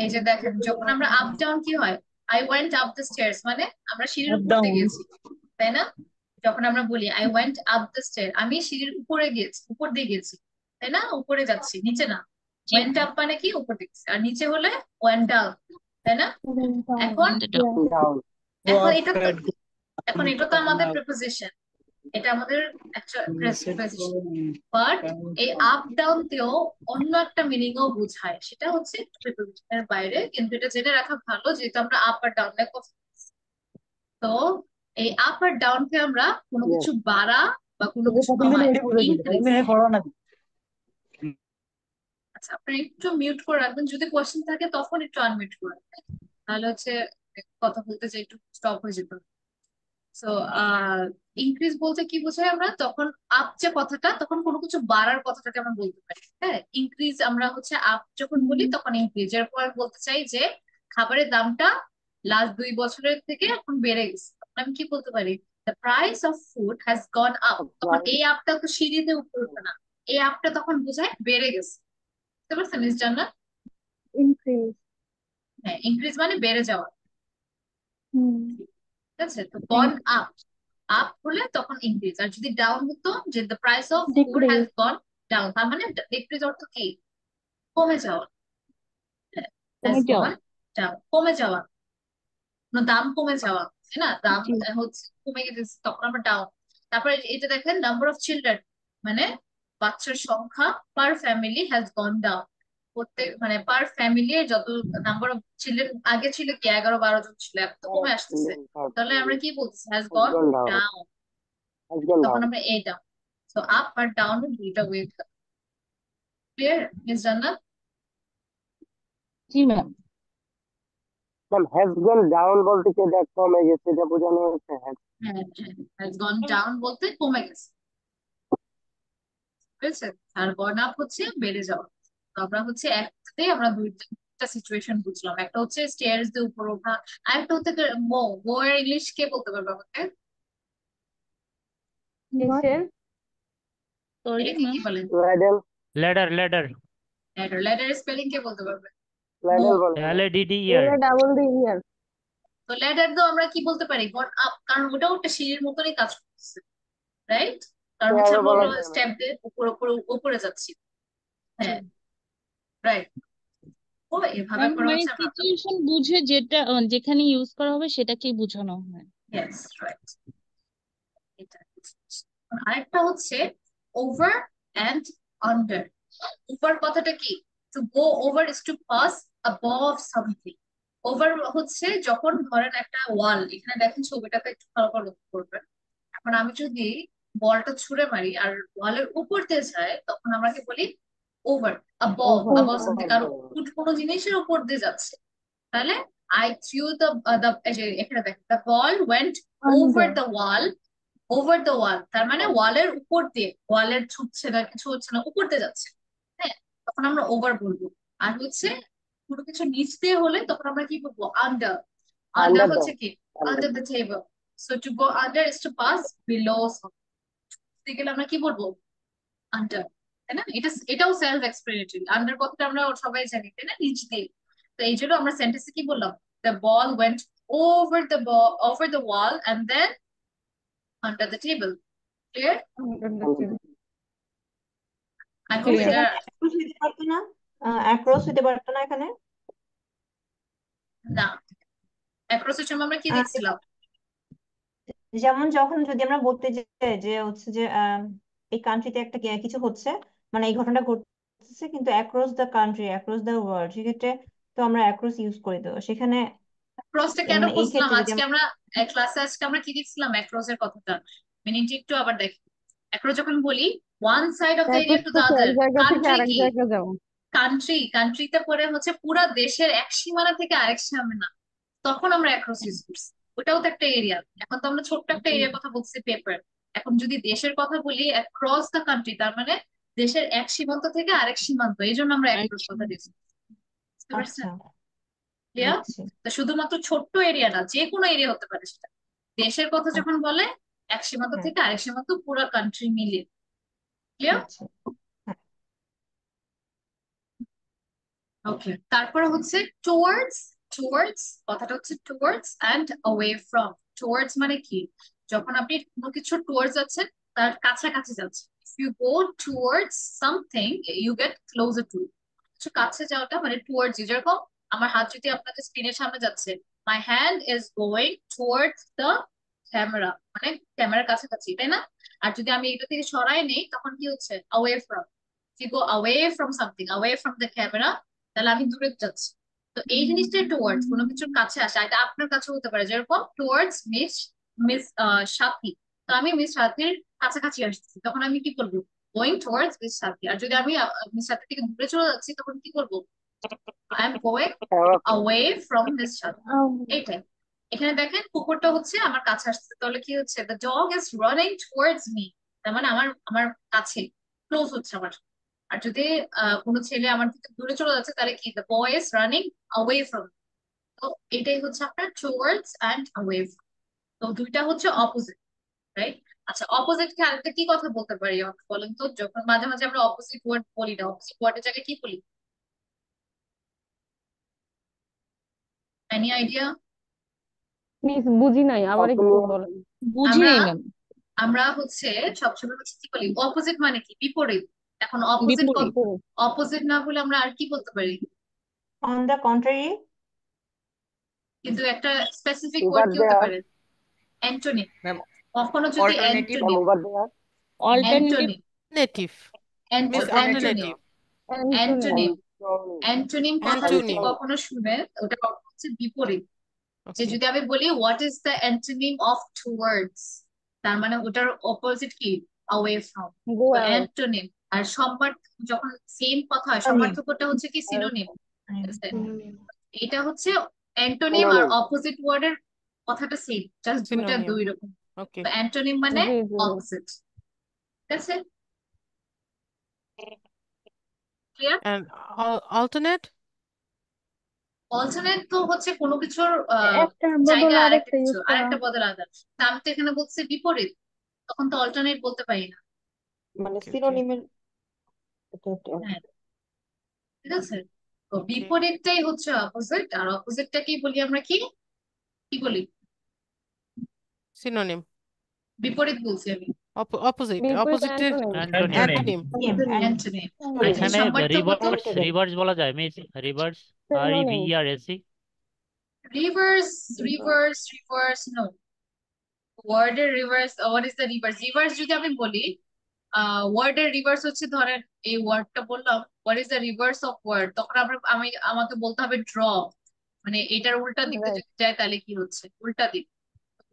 এই যে দেখেন, যখন আমরা আপ ডাউন কি হয়, I went up the stairs মানে আমরা সিঁড়ির Up উপর দিয়ে down. গেছি, তাই না? যখন আমরা বলি I went up the stair, আমি সিঁড়ির উপরে গিয়েছি, উপর দিয়ে গেছি, তাই না? উপরে যাচ্ছি, নিচে না। জি ওয়েন্ট আপ মানে কি উপর দিয়ে গেছি, আর নিচে হলে ওয়েন্ট ডাউন, তাই না? Went down. এখন down. Yeah. down. Go এখন up এটা তো and go এখন এটা তো আমাদের প্রিপোজিশন, এটা আমাদের একটা প্রিপোজিশন, বাট এই আপ ডাউন তেও অন্য একটা মিনিংও বোঝায়, সেটা হচ্ছে প্রিপোজিশনের বাইরে, কিন্তু এটা জেনে রাখা ভালো যেহেতু আমরা আপ আর ডাউন নিয়ে কথা বলছি। তো এই আপ আর ডাউন কে আমরা কোনো Yes. কিছু বাড়া বা কোনো তোকে কিছু কত কমায়, মিনিট বলে দিল ইনক্রিজ। মিনিট পড়ো না আচ্ছা, আপনি একটু মিউট করে রাখবেন, যদি কোয়েশ্চেন থাকে তখন একটু আনমিউট করে রাখবেন। তাহলে হচ্ছে কথা বলতে যে একটু স্টপ হয়ে যেত। সো ইনক্রিজ বলতে কি বোঝায়, আমরা তখন আপ যে কথাটা, তখন কোনো কিছু বাড়ার কথাটাকে আমরা বলতে পারি। হ্যাঁ, ইনক্রিজ আমরা হচ্ছে আপ যখন বলি তখন ইনক্রিজ। এরপর আমি বলতে চাই যে খাবারের দামটা লাস্ট 2 বছরের থেকে এখন বেড়ে গেছে, তখন আমি কি বলতে পারি, the price of food has gone up. তখন এই আপটা তো সিঁড়িতে উপরে উঠবে না, এই আপটা তখন বোঝায় বেড়ে গেছে। বুঝতে পারছেন মিস জান্নাত? increase. হ্যাঁ, ইনক্রিজ মানে বেড়ে যাওয়া। ঠিক আছে, তো গন আপ, আপ হলে তখন ইনক্রিজ, আর যদি ডাউন হতো যে the price of food has Decrease. Gone down, তার মানে ডিক্রিজ অর্থ কি, কমে যাওয়া। হ্যাজ কমে যাও। গন ডাউন, কমে যাওয়া, কোনো দাম কমে যাওয়া, তাই না? দাম জি। হচ্ছে কমে গেছে, তখন আমরা ডাউন। তারপরে এটা দেখেন নাম্বার অফ চিলড্রেন, মানে বাচ্চার সংখ্যা পার ফ্যামিলি হ্যাজ গন ডাউন। প্রত্যেক মানে পার ফ্যামিলি যত নাম্বার অফ চিলড্রেন, আগে ছিল কি 11-12 জন ছিল, এখন তো কমে আসতেছে, তাহলে আমরা কি বলছি, has gone gone down. Down. Has gone তখন down. আমরা এ ডাউন। সো আপ আর ডাউন দুইটা ওয়ে। ক্লিয়ার মিস জান্নাত? জি ma'am. Ma'am, has gone down বলতে কি এটা কমে গেছে এটা বোঝানো হচ্ছে? হ্যাঁ, হ্যাজ গন ডাউন বলতে কমে গেছে, বুঝেছে? আর গন আপ হচ্ছে বেড়ে যাওয়া। তো আমরা হচ্ছে একটাতে আমরা দুইটা সিচুয়েশন বুঝলাম, একটা হচ্ছে স্টেয়ার্স দিয়ে উপর ওঠা, আর একটা হচ্ছে মো এর ইংলিশ কে বলতে পারবে আমাকে? What? কিসের? সরি এটাকে ম্যাম। কি বলেন? ladle ladder ladder ladder spelling কে বলতে পারবে? ladle বলে LADDER ডাবল দি ইয়ার। তো ল্যাডার তো আমরা কি বলতে পারি, গন আপ, কারণ ওটাও একটা সিঁড়ির মতনই কাজ করতেছে, রাইট? কারণ হচ্ছে আরো আমরা বলা যায় স্টেপ দিয়ে উপরে উপরে উপরে যাচ্ছি। হ্যাঁ, রাইট। ও এভাবে ম্যাম করে মানে হচ্ছে আমরা, সিচুয়েশন বুঝে যেটা যেখানে ইউজ করা হবে সেটাকেই বোঝানো হয়। Yes right. এটা আরেকটা হচ্ছে ওভার অ্যান্ড আন্ডার। ওভার কথাটা কি, to go over is to pass above something. Over হচ্ছে যখন ধরেন একটা ওয়াল, এখানে দেখেন ছবিটাতে একটু ভালো করে লক্ষ্য করবেন, এখন আমি যদি বলটা ছুঁড়ে মারি আর ওয়ালের উপর দিয়ে যায়, তখন আমরা কি বলি over, above, Over. Above something, কারণ কোনো জিনিসের উপর দিয়ে যাচ্ছে। তাহলে আই থ্রিউ দ্য এখানে দেখেন the ball went over Under. The wall, over the wall তার মানে ওয়ালের উপর দিয়ে, ওয়ালের ছুটছে না, কিছু হচ্ছে না, উপর দিয়ে যাচ্ছে। হ্যাঁ, তখন আমরা ওভার বলবো। আর হচ্ছে কোনো কিছু নিচ দিয়ে হলে তখন আমরা কি বলবো, আন্ডার। আন্ডার Under হচ্ছে the কি, under the table. So to go under is to pass below, গেলে আমরা কি বলবো, আন্ডার, তাই না? এটাও সেলফ এক্সপ্লেনেটরি, আন্ডার কথাটা আমরা সবাই জানি, তাই না, নিচ দিয়ে। তো এই জন্য আমরা সেন্টেন্সে কি বললাম, the ball went over the over the wall and then under the table. Clear? I hope Clear. এটা, অ্যাক্রস হইতে পারতো না? অ্যাক্রস হইতে পারতো না এখানে? না, অ্যাক্রসের সময় আমরা কি আহ, দেখছিলাম? যেমন যখন যদি আমরা বলতে যাই যে হচ্ছে যে এই কান্ট্রিতে একটা কিছু হচ্ছে, মানে এই ঘটনাটা ঘটছে কিন্তু across the country, across the world, সেক্ষেত্রে তো আমরা অ্যাক্রস ইউজ করে দেবো সেখানে। অ্যাক্রসটা কেন মানে এই বুঝলাম, ক্ষেত্রে যদি আজকে আমরা ক্লাসে আজকে আমরা কি দেখছিলাম অ্যাক্রসের কথাটা, মিনিংটা একটু আবার দেখি। অ্যাক্রস যখন বলি one side of the area to the এক আদার, জায়গা থেকে কান্ট্রি আরেক কি, জায়গায় যাও। কান্ট্রিতে পরে হচ্ছে পুরা দেশের এক সীমানা থেকে আরেক সীমানা, তখন আমরা অ্যাক্রস ইউজ করছি। ওটাও তো একটা এরিয়া, এখন তো আমরা ছোট্ট একটা এরিয়ার কথা বলছি পেপার। এখন যদি দেশের কথা বলি অ্যাক্রস দ্য কান্ট্রি, তার মানে দেশের এক সীমান্ত থেকে আরেক সীমান্ত, এই জন্য আমরা অ্যাক্রস কথা দিয়েছি। বুঝতে পারছেন? আচ্ছা ক্লিয়ার? বুঝছি। তো শুধুমাত্র ছোট্ট এরিয়া না, যে কোনো এরিয়া হতে পারে সেটা। দেশের কথা যখন বলে এক সীমান্ত হ্যাঁ, থেকে আরেক সীমান্ত, পুরো কান্ট্রি মিলিয়ে। ক্লিয়ার? আচ্ছা হ্যাঁ। ওকে, তারপরে হচ্ছে টুয়ার্ডস টুয়ার্ডস কথাটা হচ্ছে towards and away from. Towards মানে কি, যখন আপনি কোনো কিছু টুয়ার্ডস যাচ্ছেন, তার কাছাকাছি যাচ্ছেন। If you go towards something you get closer to. কিছু কাছে যাওয়াটা মানে টুয়ার্ডস ইউ, যেরকম আমার হাত যদি আপনাদের স্ক্রিনের সামনে যাচ্ছে, my hand is going towards the camera, মানে ক্যামেরার কাছাকাছি, তাই না? আর যদি আমি এটা থেকে সরাই নেই তখন কি হচ্ছে, away from. If you go away from something, away from the camera, তাহলে আমি দূরে যাচ্ছি। তো এই জিনিসটা টুয়ার্ডস, কোনো কিছুর কাছে আসা, এটা আপনার কাছে হতে পারে, যেরকম টুয়ার্ডস মিস মিস সাথী। তো আমি মিস সাথীর কাছাকাছি আসছি, তখন আমি কি করবো, গোয়িং টুয়ার্ডস মিস সাথী। আর যদি আমি মিস সাথী থেকে দূরে চলে যাচ্ছি, তখন কি করবো, I am going away from miss সাথী। এইটাই। এখানে দেখেন কুকুরটা হচ্ছে আমার কাছে আসছে, তাহলে কি হচ্ছে, the dog is running towards me, তার মানে আমার আমার কাছে, ক্লোজ হচ্ছে আমার। আর যদি কোনো ছেলে আমার থেকে দূরে চলে যাচ্ছে, তাহলে কি, the boy is running away from. তো এটাই হচ্ছে আপনার টুয়ার্ডস অ্যান্ড অ্যাওয়ে। তো দুইটা হচ্ছে অপোজিট, রাইট? আচ্ছা, অপোজিট কে আরেকটা কি কথা বলতে পারি আমাকে বলেন তো? যখন মাঝে মাঝে আমরা অপোজিট ওয়ার্ড বলি না, অপোজিট ওয়ার্ডের জায়গায় কি বলি? Any idea? মিস বুঝি নাই, আবার একটু বলেন। বুঝি আমরা নাই ম্যাম। আমরা হচ্ছে সবসময় হচ্ছে কি বলি, অপোজিট মানে কি, বিপরীত। এখন অপোজিট বিপরীত। বিপরীত। অপোজিট না বলে আমরা আর কি বলতে পারি? On the contrary. কিন্তু একটা স্পেসিফিক ওয়ার্ড ওভার কি হতে দেয়ার পারে? অ্যান্টোনিম। ম্যাম, কখনো যদি alternative antonym, over there. Alternative. Antonym, native miss antonym, alternative antonym, antonym. Antonym কথা যদি অ্যান্টোনিম। কখনো শুনে, ওটা অর্থ হচ্ছে বিপরীত। যে ওকে যদি আমি বলি what is the antonym of towards, তার মানে ওটার অপোজিট কি, অ্যাওয়ে ফ্রম। গো তো অ্যাওয়ে। অ্যান্টোনিম আর সম্মার্থ, যখন সেম কথা হয়, অনিম। সমার্থকটা হচ্ছে কি, সিনোনিম। ঠিক আছে? হুম। এটা হচ্ছে অ্যান্টোনিম আর অপোজিট ওয়ার্ডের কথাটা সেম, জাস্ট দুইটা সিনোনিম। দুই রকম। ওকে তো অ্যান্টোনিম মানে জি জি। অপোজিট। ঠিক আছে, ক্লিয়ার? And alternate. অল্টারনেট তো হচ্ছে কোনো কিছুর একটার বদলে জায়গায় আরেকটা আরেকটা কিছু, ইউজ করা। আরেকটা বদল আলাদা। তা আমি তো এখানে বলছি বিপরীত, তখন তো অল্টারনেট বলতে পারি না। মানে ওকে ওকে সিনোনিমের এটা হ্যাঁ, ঠিক আছে। তো ওকে বিপরীতটাই হচ্ছে অপোজিট, আর অপোজিটটাকেই বলি আমরা কি, কি বলি? সিনোনিম। বিপরীত বলছি আমি, অপোজিট বিপরীত অপোজিটের অ্যান্টোনিম। অ্যান্টোনিম। অ্যান্টোনিম। অ্যান্টোনিম। আর যদি এখানে সম্পর্ক বলতে, রিভার্স রিভার্স বলা যায় miss, reverse R E V synonym. R S E. Reverse, reverse no. ওয়ার্ডের reverse, what is the reverse? Reverse যদি আমি বলি, ওয়ার্ডের রিভার্স হচ্ছে, ধরেন এই ওয়ার্ডটা বললাম, what is the reverse of word, তখন আমাকে বলতে হবে ড্র, মানে এটার উল্টা দিকে রাইট। যদি যায় তাহলে কি হচ্ছে, উল্টা দিক।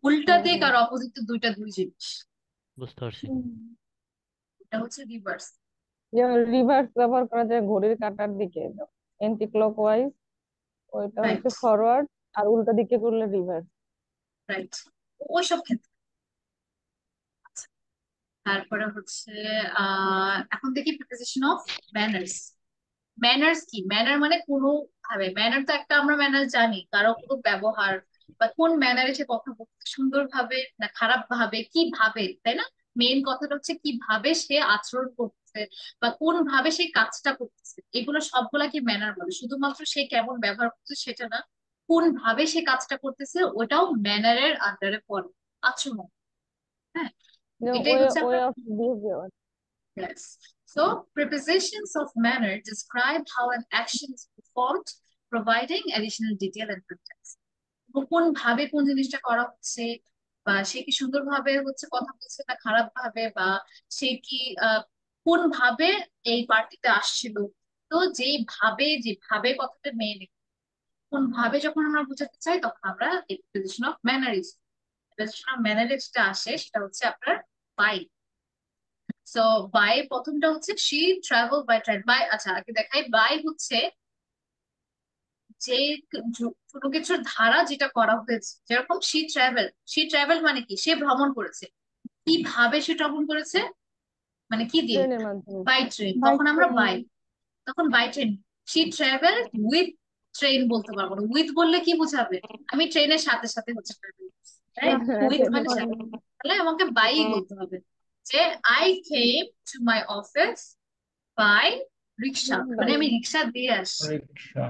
উল্টা হুম দিক হুম। আর অপোজিট তো দুইটা দুই জিনিস। বুঝতে পারছি। এটা হচ্ছে রিভার্স। যেমন রিভার্স ব্যবহার করা যায় ঘড়ির কাঁটার দিকে, এন্টি ক্লকওয়াইজ ওইটা রাইট, হচ্ছে ফরওয়ার্ড, আর উল্টা দিকে করলে রিভার্স। রাইট, ওইসব ক্ষেত্রে। আচ্ছা, তারপরে হচ্ছে এখন দেখি প্রিপোজিশন অফ ম্যানার্স। ম্যানার্স কি? ম্যানার মানে কোনো ভাবে, ম্যানার তো একটা আমরা ম্যানার জানি, কারো কোনো ব্যবহার বা কোন ম্যানারে সে কথা বলছে, সুন্দর ভাবে না খারাপ ভাবে, কি ভাবে, তাই না? মেইন কথাটা হচ্ছে কিভাবে সে আচরণ করতেছে বা কোন ভাবে সে কাজটা করতেছে, এগুলো সবগুলা কি ম্যানার বলে। শুধুমাত্র সে কেমন ব্যবহার করছে সেটা না, কোন ভাবে সে কাজটা করতেছে ওটাও ম্যানারের আন্ডারে পড়ে, আচরণ। হ্যাঁ, এটাই ওয়ে হচ্ছে ওয়ে আপনার। Of behaviour. Yes. So, prepositions of manner describe how an action is performed, providing additional detail and context. কোন ভাবে কোন জিনিসটা করা হচ্ছে, বা সে কি সুন্দর ভাবে হচ্ছে কথা বলছে না খারাপ ভাবে, বা সে কি কোন ভাবে এই পার্টিতে আসছিল। তো যেভাবে কথাটা মেনে নেব, কোন ভাবে যখন আমরা বোঝাতে চাই, তখন আমরা এই প্রিপোজিশন অফ ম্যানারিজ, প্রিপোজিশন অফ ম্যানারিজ যেটা আসে সেটা হচ্ছে আপনার বাই। সো বাই প্রথমটা হচ্ছে she travel by train. By, আচ্ছা আগে দেখাই, বাই হচ্ছে যে কোনো কিছুর ধারা যেটা করা হয়েছে, যেরকম শি ট্রাভেল মানে কি, সে ভ্রমণ করেছে। কিভাবে সে ভ্রমণ করেছে, মানে কি দিয়ে, ট্রেনের মাধ্যমে। বাই ট্রেন, বাই তখন আমরা train. By train. She travel with train বলতে পারবো না, উইথ বললে কি বোঝাবে, আমি ট্রেনের সাথে সাথে হচ্ছে ট্রাভেল, রাইট? সাথে উইথ সাথে মানে করে। সাথে, তাহলে আমাকে বাই বলতে হবে, যে I came to my office by rickshaw, মানে আমি রিক্সা দিয়ে আসছি। রিক্সা।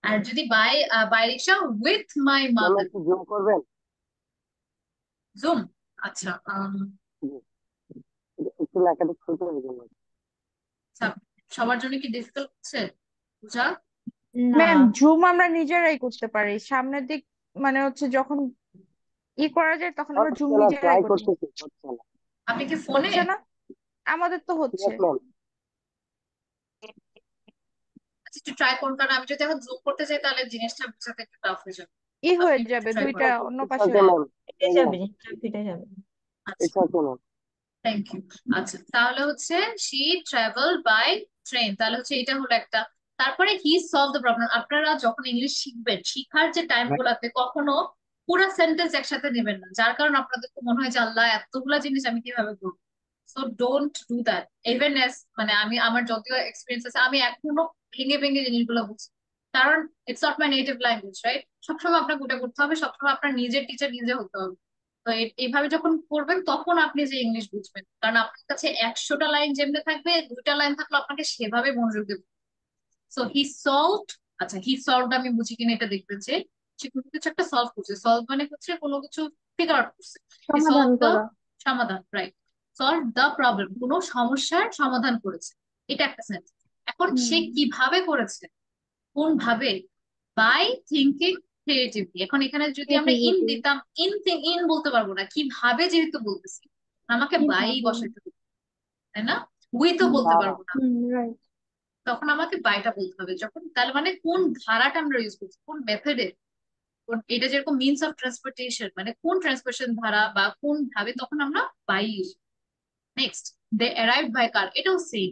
আর যদি by by rickshaw with my ma'am mother, একটু জুম করবেন? জুম। আচ্ছা জি, একটু লেখাটা ছোট হয়ে গেল। আচ্ছা, সবার জন্য কি ডিফিকাল্ট হচ্ছে বুঝা? না, ম্যাম জুম আমরা নিজেরাই করতে পারি সামনের দিক, মানে হচ্ছে যখন করা যায় তখন আমরা জুম হচ্ছে না, নিজেরাই ট্রাই করি। করতেছি, হচ্ছে না। আপনি কি ফোনে? হচ্ছে না, আমাদের তো হচ্ছে। Yes ma'am. আচ্ছা একটু ট্রাই করুন, কারণ আমি যদি এখন জুম করতে চাই তাহলে জিনিসটা বোঝাতে একটু টাফ হয়ে যাবে। হয়ে আপনি একটু যাবে, ট্রাই দুইটা করেন। অন্য ইটস পাশে ওকে হয়ে ম্যাম, যাবে। ফিটে যাবে, জিনিসটা ফিটে যাবে। আচ্ছা it's okay ma'am. Thank you. আচ্ছা তাহলে হচ্ছে শি ট্রাভেল বাই ট্রেন, তাহলে হচ্ছে এটা হলো একটা। তারপরে হি সলভ দ্য প্রবলেম। আপনারা যখন ইংলিশ শিখবেন, শিখার যে টাইম গুলাতে কখনো পুরো সেন্টেন্স একসাথে নেবেন না, যার কারণে আপনাদের তো মনে হয় যে আল্লাহ এতগুলা জিনিস আমি কিভাবে করবো। So don't do that. Even S মানে আমি আমার যদিও এক্সপিরিয়েন্স আছে, আমি এখনো ভেঙে ভেঙে জিনিসগুলো বুঝি, কারণ it's not my native language, right? সবসময় আপনাকে ওটা করতে হবে, সবসময় আপনার নিজের টিচার নিজে হতে হবে। তো এইভাবে যখন করবেন তখন আপনি যে ইংলিশ বুঝবেন, কারণ আপনার কাছে 100টা লাইন যেমনি থাকবে, 2টা লাইন থাকলে আপনাকে সেভাবে মনোযোগ দেবে। So he solved. আচ্ছা হি সলভড আমি বুঝি কিনা এটা দেখবেন যে সে কোনো কিছু একটা সলভ করছে। সলভ মানে হচ্ছে কোনো কিছু ফিগার আউট করছে। হি সলভ সমাধান দ্য করা। সমাধান, রাইট। সলভ দ্য প্রবলেম, কোনো সমস্যার সমাধান করেছে, এটা একটা সেন্স। এখন সে কিভাবে করেছে, কোন ভাবে? By thinking creatively. এখন এখানে যদি আমরা ইন ক্রিয়েটিভিটি। দিতাম, ইন বলতে পারবো না, কিভাবে যেহেতু বলতেছি আমাকে বাই কিভাবে। বসাইতে হবে, তাই না? উই তো বলতে দ্বারা। পারবো না, রাইট। তখন আমাকে বাইটা বলতে হবে। যখন তাহলে মানে কোন ধারাটা আমরা ইউজ করছি, কোন মেথডে, এটা যেরকম মিনস অফ ট্রান্সপোর্টেশন মানে কোন ট্রান্সপোর্টেশন ধারা বা কোন ভাবে, তখন আমরা by use. Next, they arrive by car, এটাও same.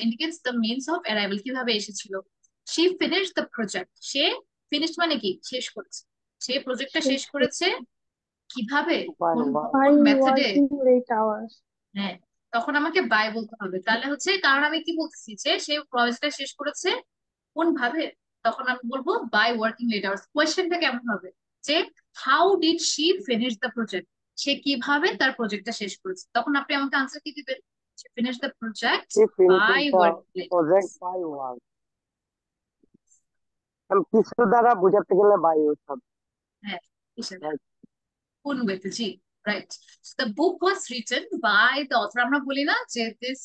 Indicates the means of arrival, কিভাবে এসেছিল। শি ফিনিশ দ্য প্রজেক্ট, সে ফিনিশ মানে কি, শেষ করেছে। সে প্রজেক্টটা শেষ করেছে কিভাবে, বাই কোন ওয়ার্ক। বাই কোন মেথডে। Working late hours. হ্যাঁ, তখন আমাকে বাই বলতে হবে। তাহলে হচ্ছে কারণ আমি কি বলতেছি যে সে প্রজেক্টটা শেষ করেছে কোন ভাবে, তখন আমি বলবো বাই ওয়ার্কিং লেট আওয়ার্স। কোয়েশ্চেনটা কেমন হবে যে how did she finish the project, সে কিভাবে তার প্রজেক্টটা শেষ করেছে, তখন আপনি আমাকে আনসার কি দিবেন, সে finish the project He by finishes the working late hours. project by work. কিছু দ্বারা বোঝাতে গেলে বাই ইউজ হবে। হ্যাঁ, হিসেবে রাইট। কোন ওয়েতে, জি right. The book was written by the author, আমরা বলি না যে this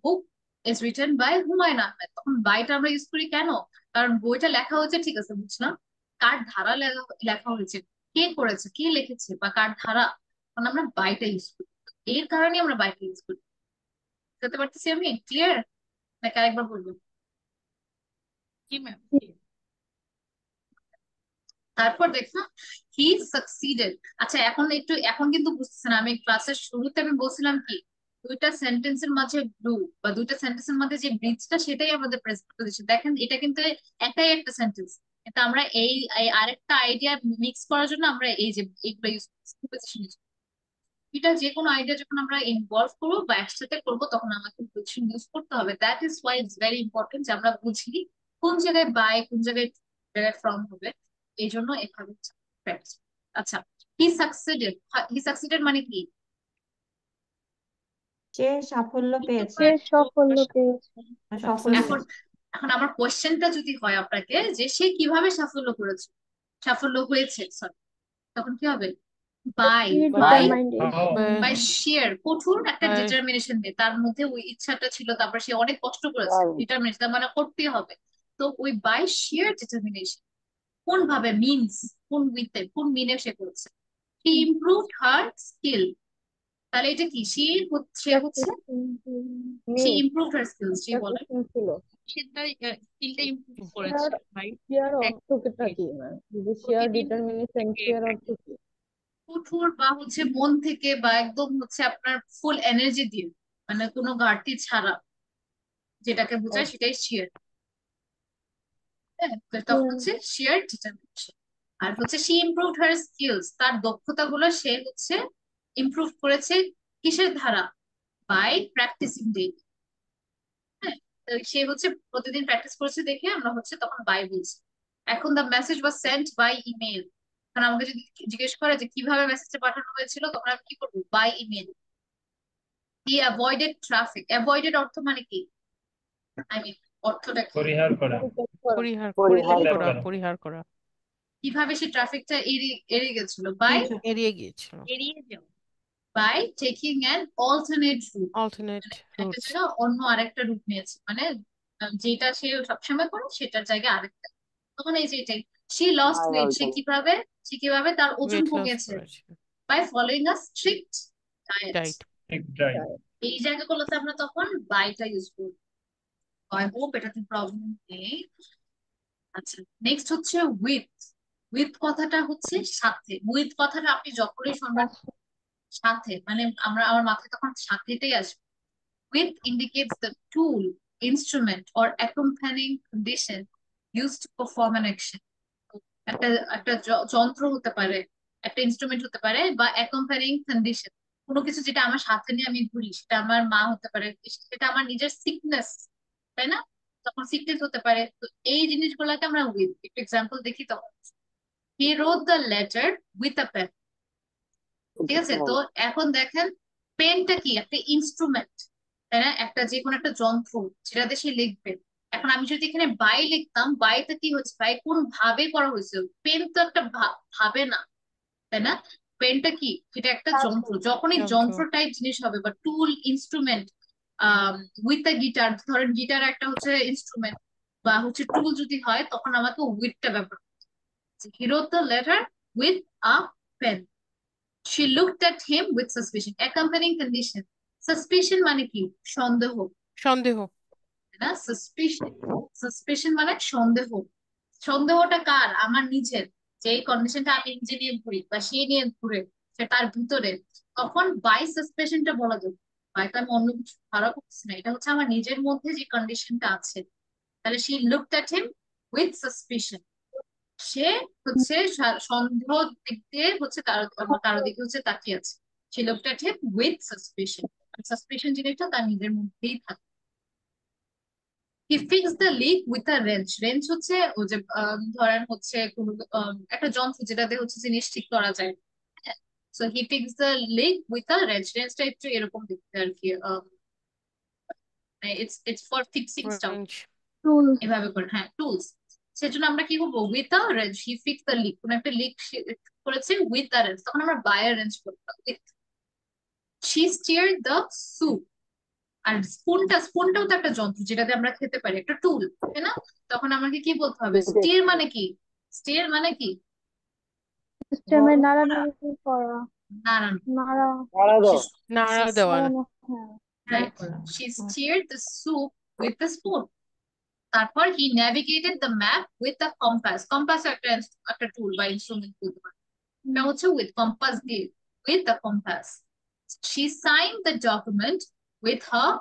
book is written by Humayun Ahmed, তখন বাইটা আমরা ইউজ করি কেন, কারণ বইটা লেখা হয়েছে, ঠিক আছে বুঝলাম, কার ধারা লেখা হয়েছে, কে করেছে, কে লিখেছে বা কার ধারা, তখন আমরা বাইটা ইউজ করি। এর কারণে আমরা বাইটা ইউজ করি। বুঝতে পারতেছি আমি, ক্লিয়ার নাকি আরেকবার বলবো? কি ম্যাম? তারপর দেখো হি সাকসিডেড। আচ্ছা এখন কিন্তু বুঝতেছেন, আমি ক্লাসের শুরুতে আমি বলছিলাম কি, দুইটা সেন্টেন্সের মাঝে গ্লু বা দুইটা সেন্টেন্সের মধ্যে যে ব্রিজটা, সেটাই আমাদের প্রেজেন্ট পজিশন। দেখেন এটা কিন্তু একাই একটা সেন্টেন্স, কিন্তু আমরা এই আরেকটা আইডিয়া মিক্স করার জন্য আমরা এই যে এইগুলো ইউজ প্রিপোজিশন ইউজ। এটা যে কোনো আইডিয়া যখন আমরা ইনভলভ করবো বা একসাথে করবো, তখন আমাকে প্রিপোজিশন ইউজ করতে হবে। That is why it's very important যে আমরা বুঝি কোন জায়গায় বাই, কোন জায়গায় ফ্রম হবে। এই জন্য এভাবে practice। আচ্ছা, হি সাকসিডেড মানে কি? সে সাফল্য পেয়েছে, সে সাফল্য পেয়েছে। সফল এখন হয়েছে। এখন আমার কোশ্চেনটা যদি হয় আপনাকে যে সে কিভাবে সাফল্য করেছে, সাফল্য হয়েছে সরি, তখন কি হবে? By by determination. By sheer, কঠোর একটা বাই ডিটারমিনেশন দিয়ে, তার মধ্যে ওই ইচ্ছাটা ছিল, তারপর সে অনেক কষ্ট করেছে, ডিটারমিনেশন মানে করতে হবে। তো ওই বাই শেয়ার ডিটারমিনেশন কোন ভাবে, মিনস কোন উইথে, কোন মিনে সে করেছে। হি ইমপ্রুভড হার স্কিল, তাহলে এটা কি, সে হচ্ছে সে মিন ইমপ্রুভড হার স্কিলস, জি একটা বলেন। কোশ্চেন ছিল, সে তার স্কিলটা ইমপ্রুভ করেছে, শেয়ার। রাইট। শেয়ার অর্থটা কি না, যদি শেয়ার প্রতিদিন ডিটারমিনেশন, থেকে শেয়ার অর্থ কি? কঠোর বা হচ্ছে মন থেকে বা একদম হচ্ছে আপনার ফুল এনার্জি দিয়ে, মানে কোনো ঘাটতি ছাড়া যেটাকে বোঝায় সেটাই শেয়ার। হ্যাঁ, তো তখন হচ্ছে শেয়ার ডিটারমিনেশন। আর হচ্ছে সে ইমপ্রুভড হার স্কিলস, তার দক্ষতাগুলো সে হচ্ছে ইমপ্রুভ করেছে কিসের ধারা, বাই প্র্যাকটিসিং ডেইলি। হ্যাঁ, তো সে হচ্ছে প্রতিদিন প্র্যাকটিস করেছে দেখে আমরা হচ্ছে তখন বাই বলছি। এখন the message was sent by email, কারণ আমাকে যদি জিজ্ঞেস করে যে কিভাবে মেসেজটা পাঠানো হয়েছিল, তখন আমি কি করবো, by email. He avoided traffic, avoided অর্থ মানে কি, আই মিন অর্থটা কি? পরিহার করা, পরিহার পরিহার পরিত্যাগ পরিত্যাগ করা, করা। করা। পরিহার করা, কিভাবে সে ট্রাফিকটা এড়িয়ে এড়িয়ে গেছিল? বাই এড়িয়ে গিয়েছিল, এড়িয়ে যাওয়া, by taking an alternate route, alternate একটা রুটস। জায়গা অন্য আরেকটা রুট নিয়েছে, মানে যেটা সে সবসময় করে সেটার জায়গায় আরেকটা। তখন এই যে এটাই, সে লস্ট বাই ওয়েট, অল্টারনেট। সে কিভাবে তার ওজন ওয়েট লস কমিয়েছে? করেছে, by following a strict diet. Diet. ঠিক রাইট। এই জায়গাগুলোতে আমরা তখন বাইটা ইউজ করি। আই হোপ এটাতে প্রবলেম নেই। আচ্ছা, নেক্সট হচ্ছে উইথ। উইথ কথাটা হচ্ছে সাথে। উইথ কথাটা আপনি যখনই শুনবেন সাথে, মানে আমার মাথায় তখন সাথেটাই আসবে। With indicates the tool, instrument, or accompanying condition used to perform an action. একটা একটা যন্ত্র হতে পারে, একটা ইনস্ট্রুমেন্ট হতে পারে, বা accompanying condition, কোনো কিছু যেটা আমার সাথে নিয়ে আমি ঘুরি, সেটা আমার মা হতে পারে, সেটা আমার নিজের সিকনেস, তাই না? তখন সিকনেস হতে পারে। তো এই জিনিসগুলোকে আমরা উইথ, একটু এক্সাম্পল দেখি তখন। He wrote the letter with a pen. ঠিক আছে, তো এখন দেখেন পেনটা কি একটা ইনস্ট্রুমেন্ট, তাই না? একটা যে কোনো একটা যন্ত্র যেটাতে সে লিখবে। এখন আমি যদি এখানে বাই লিখতাম, বাইতে কি হচ্ছে, বাই কোন ভাবে করা হয়েছে? পেন তো একটা ভাবে না, তাই না? পেনটা কি, সেটা একটা যন্ত্র। যখনই যন্ত্র। যন্ত্র টাইপ জিনিস হবে বা টুল, ইনস্ট্রুমেন্ট, উইথ দ্য গিটার, ধরেন গিটার একটা হচ্ছে ইনস্ট্রুমেন্ট বা হচ্ছে টুল যদি হয়, তখন আমাকে উইথটা ব্যবহার করতে হবে। He wrote the letter with a pen. She looked at him with suspicion. Accompanying condition. Suspicion মানে কি? সন্দেহ, সন্দেহ। তাই না? সাসপিশন মানে সন্দেহ। সন্দেহটা কার? আমার নিজের। যে কন্ডিশনটা আমি নিজে নিয়ে ঘুরি বা সে নিয়ে ঘুরে, সে তার ভিতরে, তখন বাই সাসপেশনটা বলা যাবে। হয়তো আমি অন্য কিছু খারাপ করছি না, এটা হচ্ছে আমার নিজের মধ্যে যে কন্ডিশনটা আছে। তাহলে she looked at him with suspicion. সে হচ্ছে সন্দেহ দিক দিয়ে হচ্ছে কারো দিকে হচ্ছে তাকিয়ে আছে। সে looked at him with suspicion. Suspicion জিনিসটা তার নিজের মধ্যেই থাকে। He fixed the leak with a wrench. wrench হচ্ছে ওই যে ধরেন হচ্ছে কোনো একটা যন্ত্র যেটাতে হচ্ছে জিনিস ঠিক করা যায়। So he fixed the leak with a wrench. wrenchটা একটু এরকম দেখতে আর কি, it's for fixing stuff, range. এভাবে করে। হ্যাঁ, টুলস। সেজন্য আমরা কি বলবো? With a wrench. He fix the leak, কোন একটা লিক করেছে উইথ আ রেঞ্জ, তখন আমরা বাই আ রেঞ্জ করবো with. She stirred the soup. আর স্পুনটাও তো একটা যন্ত্র যেটাতে আমরা খেতে পারি, একটা টুল, তাই না? তখন আমাকে কি বলতে হবে? স্টিয়ার মানে কি? স্টিয়ার মানে কি? সিস্টেমে নাড়ানাড়ি করা, নাড়ানো। নাড়া, নাড়া দাও। নাড়া দেওয়া। নাড়ানো, হ্যাঁ। Right, she stirred the soup with the spoon. তারপর he navigated the map with the compass. Compass একটা টুল বা ইনস্ট্রুমেন্ট বলতে পারি। এটা হচ্ছে উইথ কম্পাস দিয়ে, with the compass. She sign the document with her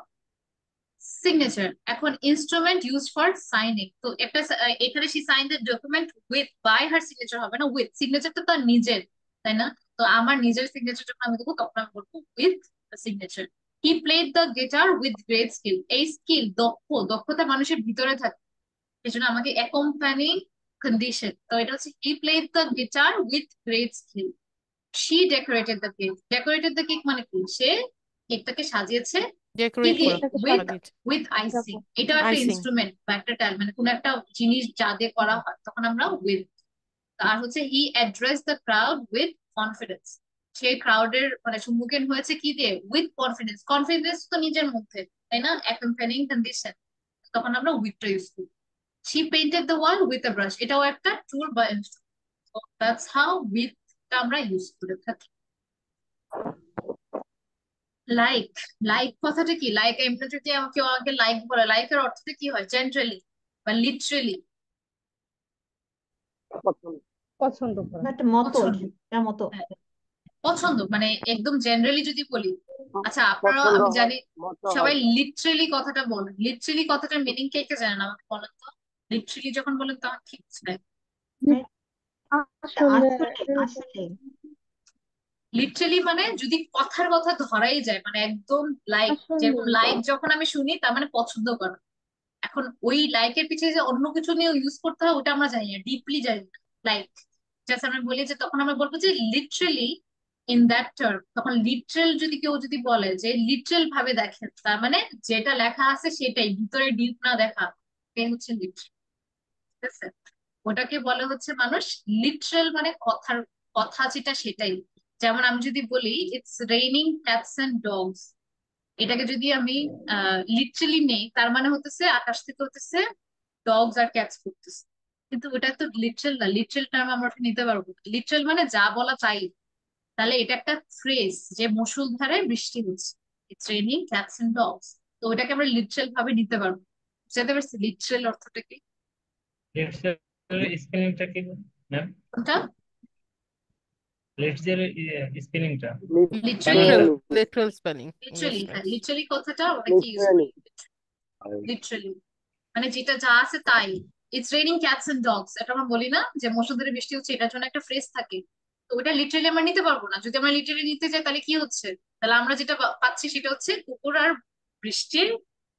signature. এখন ইনস্ট্রুমেন্ট ইউজ ফর সাইনিং, তো একটা এখানে she sign the document with, by her signature হবে না, উইথ। সিগনেচার তো তার নিজের, তাই না? তো আমার নিজের সিগনেচার যখন আমি দেবো, তখন আমি বলবো with signature. He played the guitar with great skill. এই স্কিল, দক্ষতা মানুষের ভিতরে থাকে, এই জন্য আমাকে অ্যাকম্পানিং কন্ডিশন। তো এটা হচ্ছে he played the guitar with great skill. She decorated the cake. Decorated the cake মানে কি? সে কেকটাকে সাজিয়েছে কি ডেকোরেট দিয়ে? করা, উইথ সাজিয়েছে। আইসিং। এটাও একটা আইসিং। ইনস্ট্রুমেন্ট বা একটা মানে কোনো একটা জিনিস যা দিয়ে করা হয়, তখন আমরা উইথ। আর হচ্ছে he address the crowd with confidence. সে ক্রাউডের মানে সম্মুখীন হয়েছে কি দিয়ে? With confidence. কনফিডেন্স তো নিজের মধ্যে, তাই না? অ্যাকম্পানিং কন্ডিশন, তখন আমরা উইথটা ইউজ করি। She painted the wall with a brush. এটাও একটা টুল বা instrument. So that's how with টা আমরা ইউজ করে থাকি। লাইক। লাইক কথাটা কি? লাইক এমনি যদি কেউ আমাকে লাইক বলে, লাইকের অর্থটা কি হয় জেনারেলি বা লিটারেলি? পছন্দ করা। একটা মতো, পছন্দ। এটা মতো। হ্যাঁ, পছন্দ মানে একদম জেনারেলি যদি বলি। আচ্ছা, আপনারা, পছন্দ আমি হয়, জানি মতো সবাই হয়। লিটারেলি কথাটা বলেন। লিটারেলি কথাটার মিনিং কে কে জানেন? আমাকে বলেন তো। লিটারেলি যখন বলেন তখন কি বুঝায়? আসলে আসলে লিটারেলি মানে যদি কথার কথা ধরাই যায়, মানে একদম লাইক, যেরকম আসলে লাইক যখন আমি শুনি তার মানে পছন্দ করা। এখন ওই লাইকের পিছিয়ে যে অন্য কিছু নিয়ে ইউজ করতে হয়, ওটা আমরা জানি না, ডিপলি জানি না। লাইক জাস্ট আমরা বলি যে, তখন আমরা বলবো যে লিটারেলি ইন দ্যাট টার্ম। তখন লিটারেল যদি কেউ বলে যে লিটারেল ভাবে দেখেন, তার মানে যেটা লেখা আছে সেটাই, ভিতরে ডিপ না দেখা, এই হচ্ছে লিটারাল, ঠিক আছে? ওটাকে বলে হচ্ছে মানুষ লিটারাল, মানে কথার কথা যেটা সেটাই। যেমন আমি যদি বলি it's raining cats and dogs, এটাকে যদি আমি লিটারালি নেই, তার মানে হতেছে আকাশ থেকে হতেছে ডগস আর ক্যাটস পড়তেছে। কিন্তু ওটা তো লিটারাল না, লিটারাল টার্ম আমরা ওটা নিতে পারবো না। লিটারাল মানে যা বলা চাই। তাহলে এটা একটা ফ্রেজ যে মুষলধারে বৃষ্টি হচ্ছে, it's raining cats and dogs, তো ওটাকে আমরা লিটারাল ভাবে নিতে পারবো। বুঝতে পারছি লিটারাল অর্থটা কি? লেটস এর স্পেলিংটা কি ম্যাম? কোনটা? লেটস এর স্পেলিংটা literally, literal, Bangla. Literal spelling. Literally, yes হ্যাঁ ম্যাম। লিটারালি কথাটা আমরা কি ইউজ লিটারালি করি? লিটারালি মানে যেটা যা আছে তাই। It's raining cats and dogs, এটা আমরা বলি না যে মুষলধারে বৃষ্টি হচ্ছে, এটার জন্য একটা ফ্রেজ থাকে। তো ওটা লিটারালি আমরা নিতে পারবো না। যদি আমরা লিটারালি নিতে যাই তাহলে কি হচ্ছে, তাহলে আমরা যেটা পাচ্ছি সেটা হচ্ছে কুকুর আর বৃষ্টির,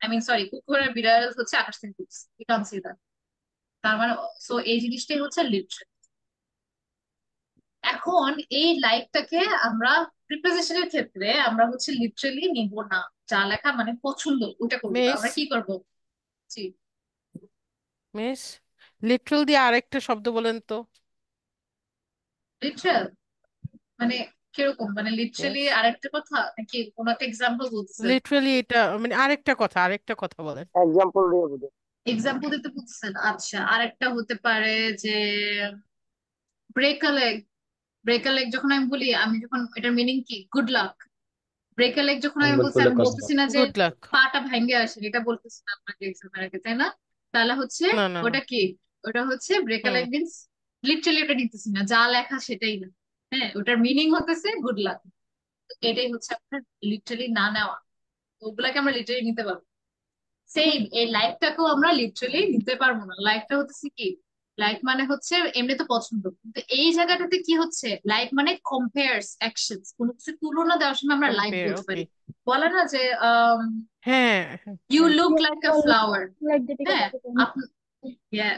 আই মিন সরি, কুকুর আর বিড়াল হচ্ছে আকাশ থেকে পড়ছে, উই কান্ট সে দ্যাট। তার মানে সো এই জিনিসটাই হচ্ছে লিটারাল। এখন এই লাইকটাকে আমরা প্রিপোজিশনের ক্ষেত্রে আমরা হচ্ছে লিটারালি নিব না। যা লেখা মানে পছন্দ ওটা করবো, মিস, আমরা কি করবো? জি, মিস, লিটারাল দিয়ে আরেকটা শব্দ বলেন তো। লিটারাল মানে কিরকম, মানে লিটারালি ইয়েস, আরেকটা কথা নাকি কোনো একটা এক্সাম্পল বলতেছেন? লিটারালি এটা মানে আরেকটা কথা, আরেকটা কথা বলেন। এক্সাম্পল দিয়ে বুঝে। এক্সাম্পল দিতে বলতেছেন, আচ্ছা আরেকটা হতে পারে যে ব্রেক আ লেগ। ব্রেক আ লেগ যখন আমি বলি, আমি যখন এটার মিনিং কি, গুড লাক। ব্রেক আ লেগ যখন আমি বলছি, আমি বলতেছি না যে গুড লাক। পাটা ভাঙ্গে আসে, এটা বলতেছি না আপনাকে এক্সামের আগে, তাই না? তাহলে হচ্ছে না না না। ওটা কি, ওটা হচ্ছে ব্রেক আ হুম। লেগ মিনস লিটারালি ওটা নিতেছি না, যা লেখা সেটাই না। হ্যাঁ, ওটার মিনিং হতেছে গুড লাক। এটাই হচ্ছে আপনার লিটারালি না নেওয়া। তো ওগুলাকে আমরা লিটারালি নিতে পারবো। সেম এই লাইকটাকেও আমরা লিটারালি নিতে পারবো না। লাইকটা হচ্ছে কি, লাইক মানে হচ্ছে এমনি তো পছন্দ, কিন্তু এই জায়গাটাতে কি হচ্ছে, লাইক মানে কম্পেয়ার্স অ্যাকশনস, কোনো কিছু তুলনা দেওয়ার সময় আমরা লাইক কম্পেয়ার, বলতে ওকে। পারি। বলে না যে হ্যাঁ, ইউ হ্যাঁ। Look like a flower. হ্যাঁ, আপনি, yeah,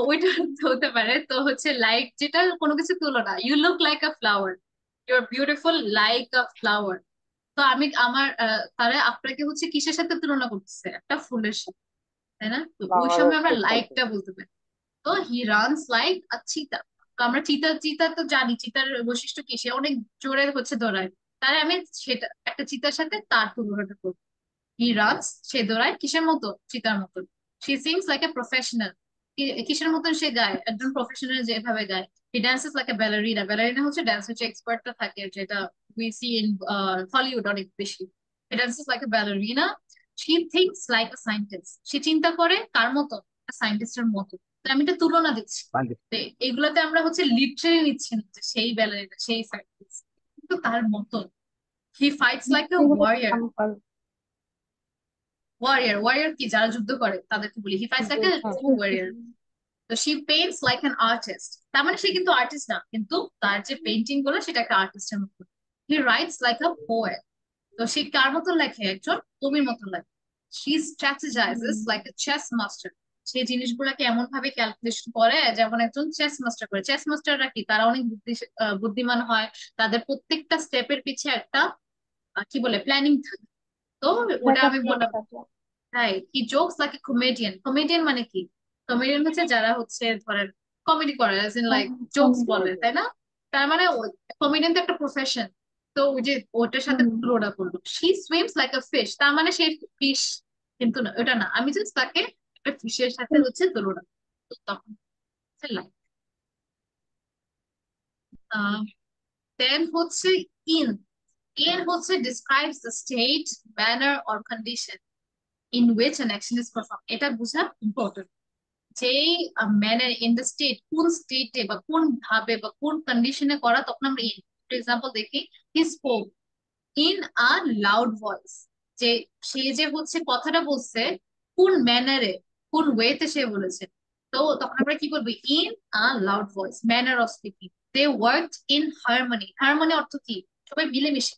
ওইটা হতে পারে। তো হচ্ছে লাইক যেটা কোনো কিছু তুলনা, you look like a flower, you are beautiful like a flower. তো আমি আমার তারা আপনাকে হচ্ছে কিসের সাথে তুলনা করতেছে, একটা ফুলের সাথে, তাই না? তো ওই সময় আমরা বাংলাদেশের সাথে লাইকটা বলতে পারি। তো হি রানস লাইক আ চিতা। তো আমরা চিতা, চিতা তো জানি চিতার বৈশিষ্ট্য কি, সে অনেক জোরে হচ্ছে দৌড়ায়। তাহলে আমি সেটা একটা চিতার সাথে তার তুলনাটা করবো। হি রানস, সে দৌড়ায় কিসের মতো, চিতার মতো। She sings like a professional, কিসের মতন সে গায়, একজন প্রফেশনাল যেভাবে গায়। হি ডান্সেস লাইক এ ব্যালারিনা, ব্যালারিনা হচ্ছে ডান্স হচ্ছে এক্সপার্টটা থাকে, যেটা উই সি ইন হলিউড অনেক বেশি। He dances like a ballerina. She thinks like a scientist, সে চিন্তা করে কার মতো, সায়েন্টিস্টের মতো। তো আমি এটা তুলনা দিচ্ছি। তো এগুলাতে আমরা হচ্ছে লিটারেলি নিচ্ছি না যে সেই ব্যালারিনা, সেই সায়েন্টিস্ট, কিন্তু তার মতো। He fights like a warrior. Warrior, warrior কি, যারা যুদ্ধ করে তাদেরকে বলি he fights like a true warrior. তো she paints like an artist, তার মানে সে কিন্তু আর্টিস্ট না, কিন্তু তার যে পেইন্টিং গুলো সেটা একটা আর্টিস্টের মতো। He writes like a poet, তো সে কার মতন লেখে, একজন কবির মতন লেখে। She strategizes like a chess master, সে জিনিসগুলোকে এমন ভাবে ক্যালকুলেশন করে যেমন একজন চেস মাস্টার করে। চেস মাস্টাররা কি, তারা অনেক বুদ্ধিমান হয়। তাদের প্রত্যেকটা স্টেপের পিছে একটা কি বলে প্ল্যানিং থাকে। তো ওটা আমি বললাম, হ্যাঁ, he jokes like a comedian. Comedian মানে কি, কমেডিয়ান হচ্ছে যারা হচ্ছে ধরেন কমেডি করে, লাইক জোকস বলে, তাই না? তার মানে কমেডিয়ান তো একটা প্রফেশন। তো ওই যে ওটার সাথে তুলনা করলো, she swims like a fish, তার মানে সে ফিশ, কিন্তু না ওটা না, আমি জাস্ট তাকে একটা ফিশের সাথে হচ্ছে তুলনা, তো তখন লাইক। দেন হচ্ছে ইন। ইন হচ্ছে describes the state, manner or condition in which an action is performed, এটা বোঝা ইম্পর্টেন্ট। যেই ম্যানার, ইন দ্য স্টেট, কোন স্টেটে বা কোন ভাবে বা কোন কন্ডিশনে করা, তখন আমরা ইন। ফর এক্সাম্পল দেখি, হি spoke in a loud voice, যে সে যে হচ্ছে কথাটা বলছে কোন ম্যানারে, কোন ওয়েতে সে বলেছে। তো তখন আমরা কি বলবো, in a loud voice, manner of speaking. They worked in harmony. Harmony অর্থ কি, সবাই মিলেমিশে।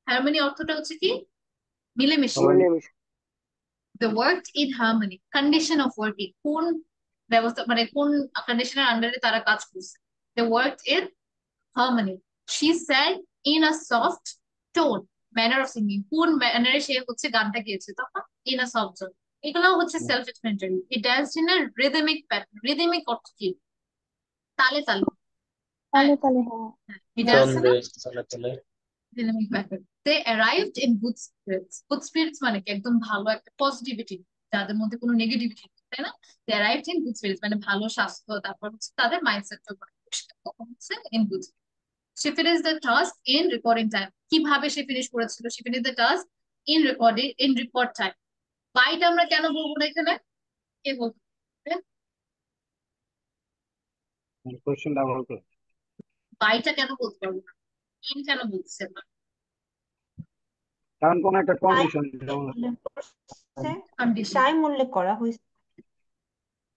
হারমোনি অর্থটা হচ্ছে কি, মিলেমিশে। মিলেমিশে। The worked in harmony, condition of working, কোন ব্যবস্থা মানে কোন কন্ডিশনের আন্ডারে তারা কাজ করছে। They worked in harmony. She sang in a soft tone, manner of singing, কোন ম্যানারে সে হচ্ছে গানটা গেয়েছে, তখন in a soft tone, এগুলো হচ্ছে self explanatory. He danced in a rhythmic pattern. Rhythmic অর্থ কি? তালে তালে। হ্যাঁ, তালে তালে, হ্যাঁ। হি হ্যাঁ ড্যান্সড ইন ছন্দে আ তালে তালে। Rhythmic pattern. They arrived in good spirits. Good spirits মানে কি? একদম ভালো একটা পজিটিভিটি, যাদের মধ্যে কোনো নেগেটিভিটি নেই, তাই না? দে অ্যারাইভড ইন গুড স্পিরিটস মানে ভালো স্বাস্থ্য, তারপর হচ্ছে তাদের মাইন্ডসেটটা পরিষ্কার, তখন হচ্ছে in good. She finished the task in recording time. কিভাবে সে ফিনিশ করেছিল? She finished the task in record time. বাইটা আমরা কেন বলবো না এখানে? কে বলবো? কোয়েশ্চেনটা বলতো। বাইটা কেন বলতে পারবো না? ইন কেন বলছে না? কারণ কোন একটা টাইম কন্ডিশন, যেমন কন্ডিশন টাইম উল্লেখ করা হয়েছে।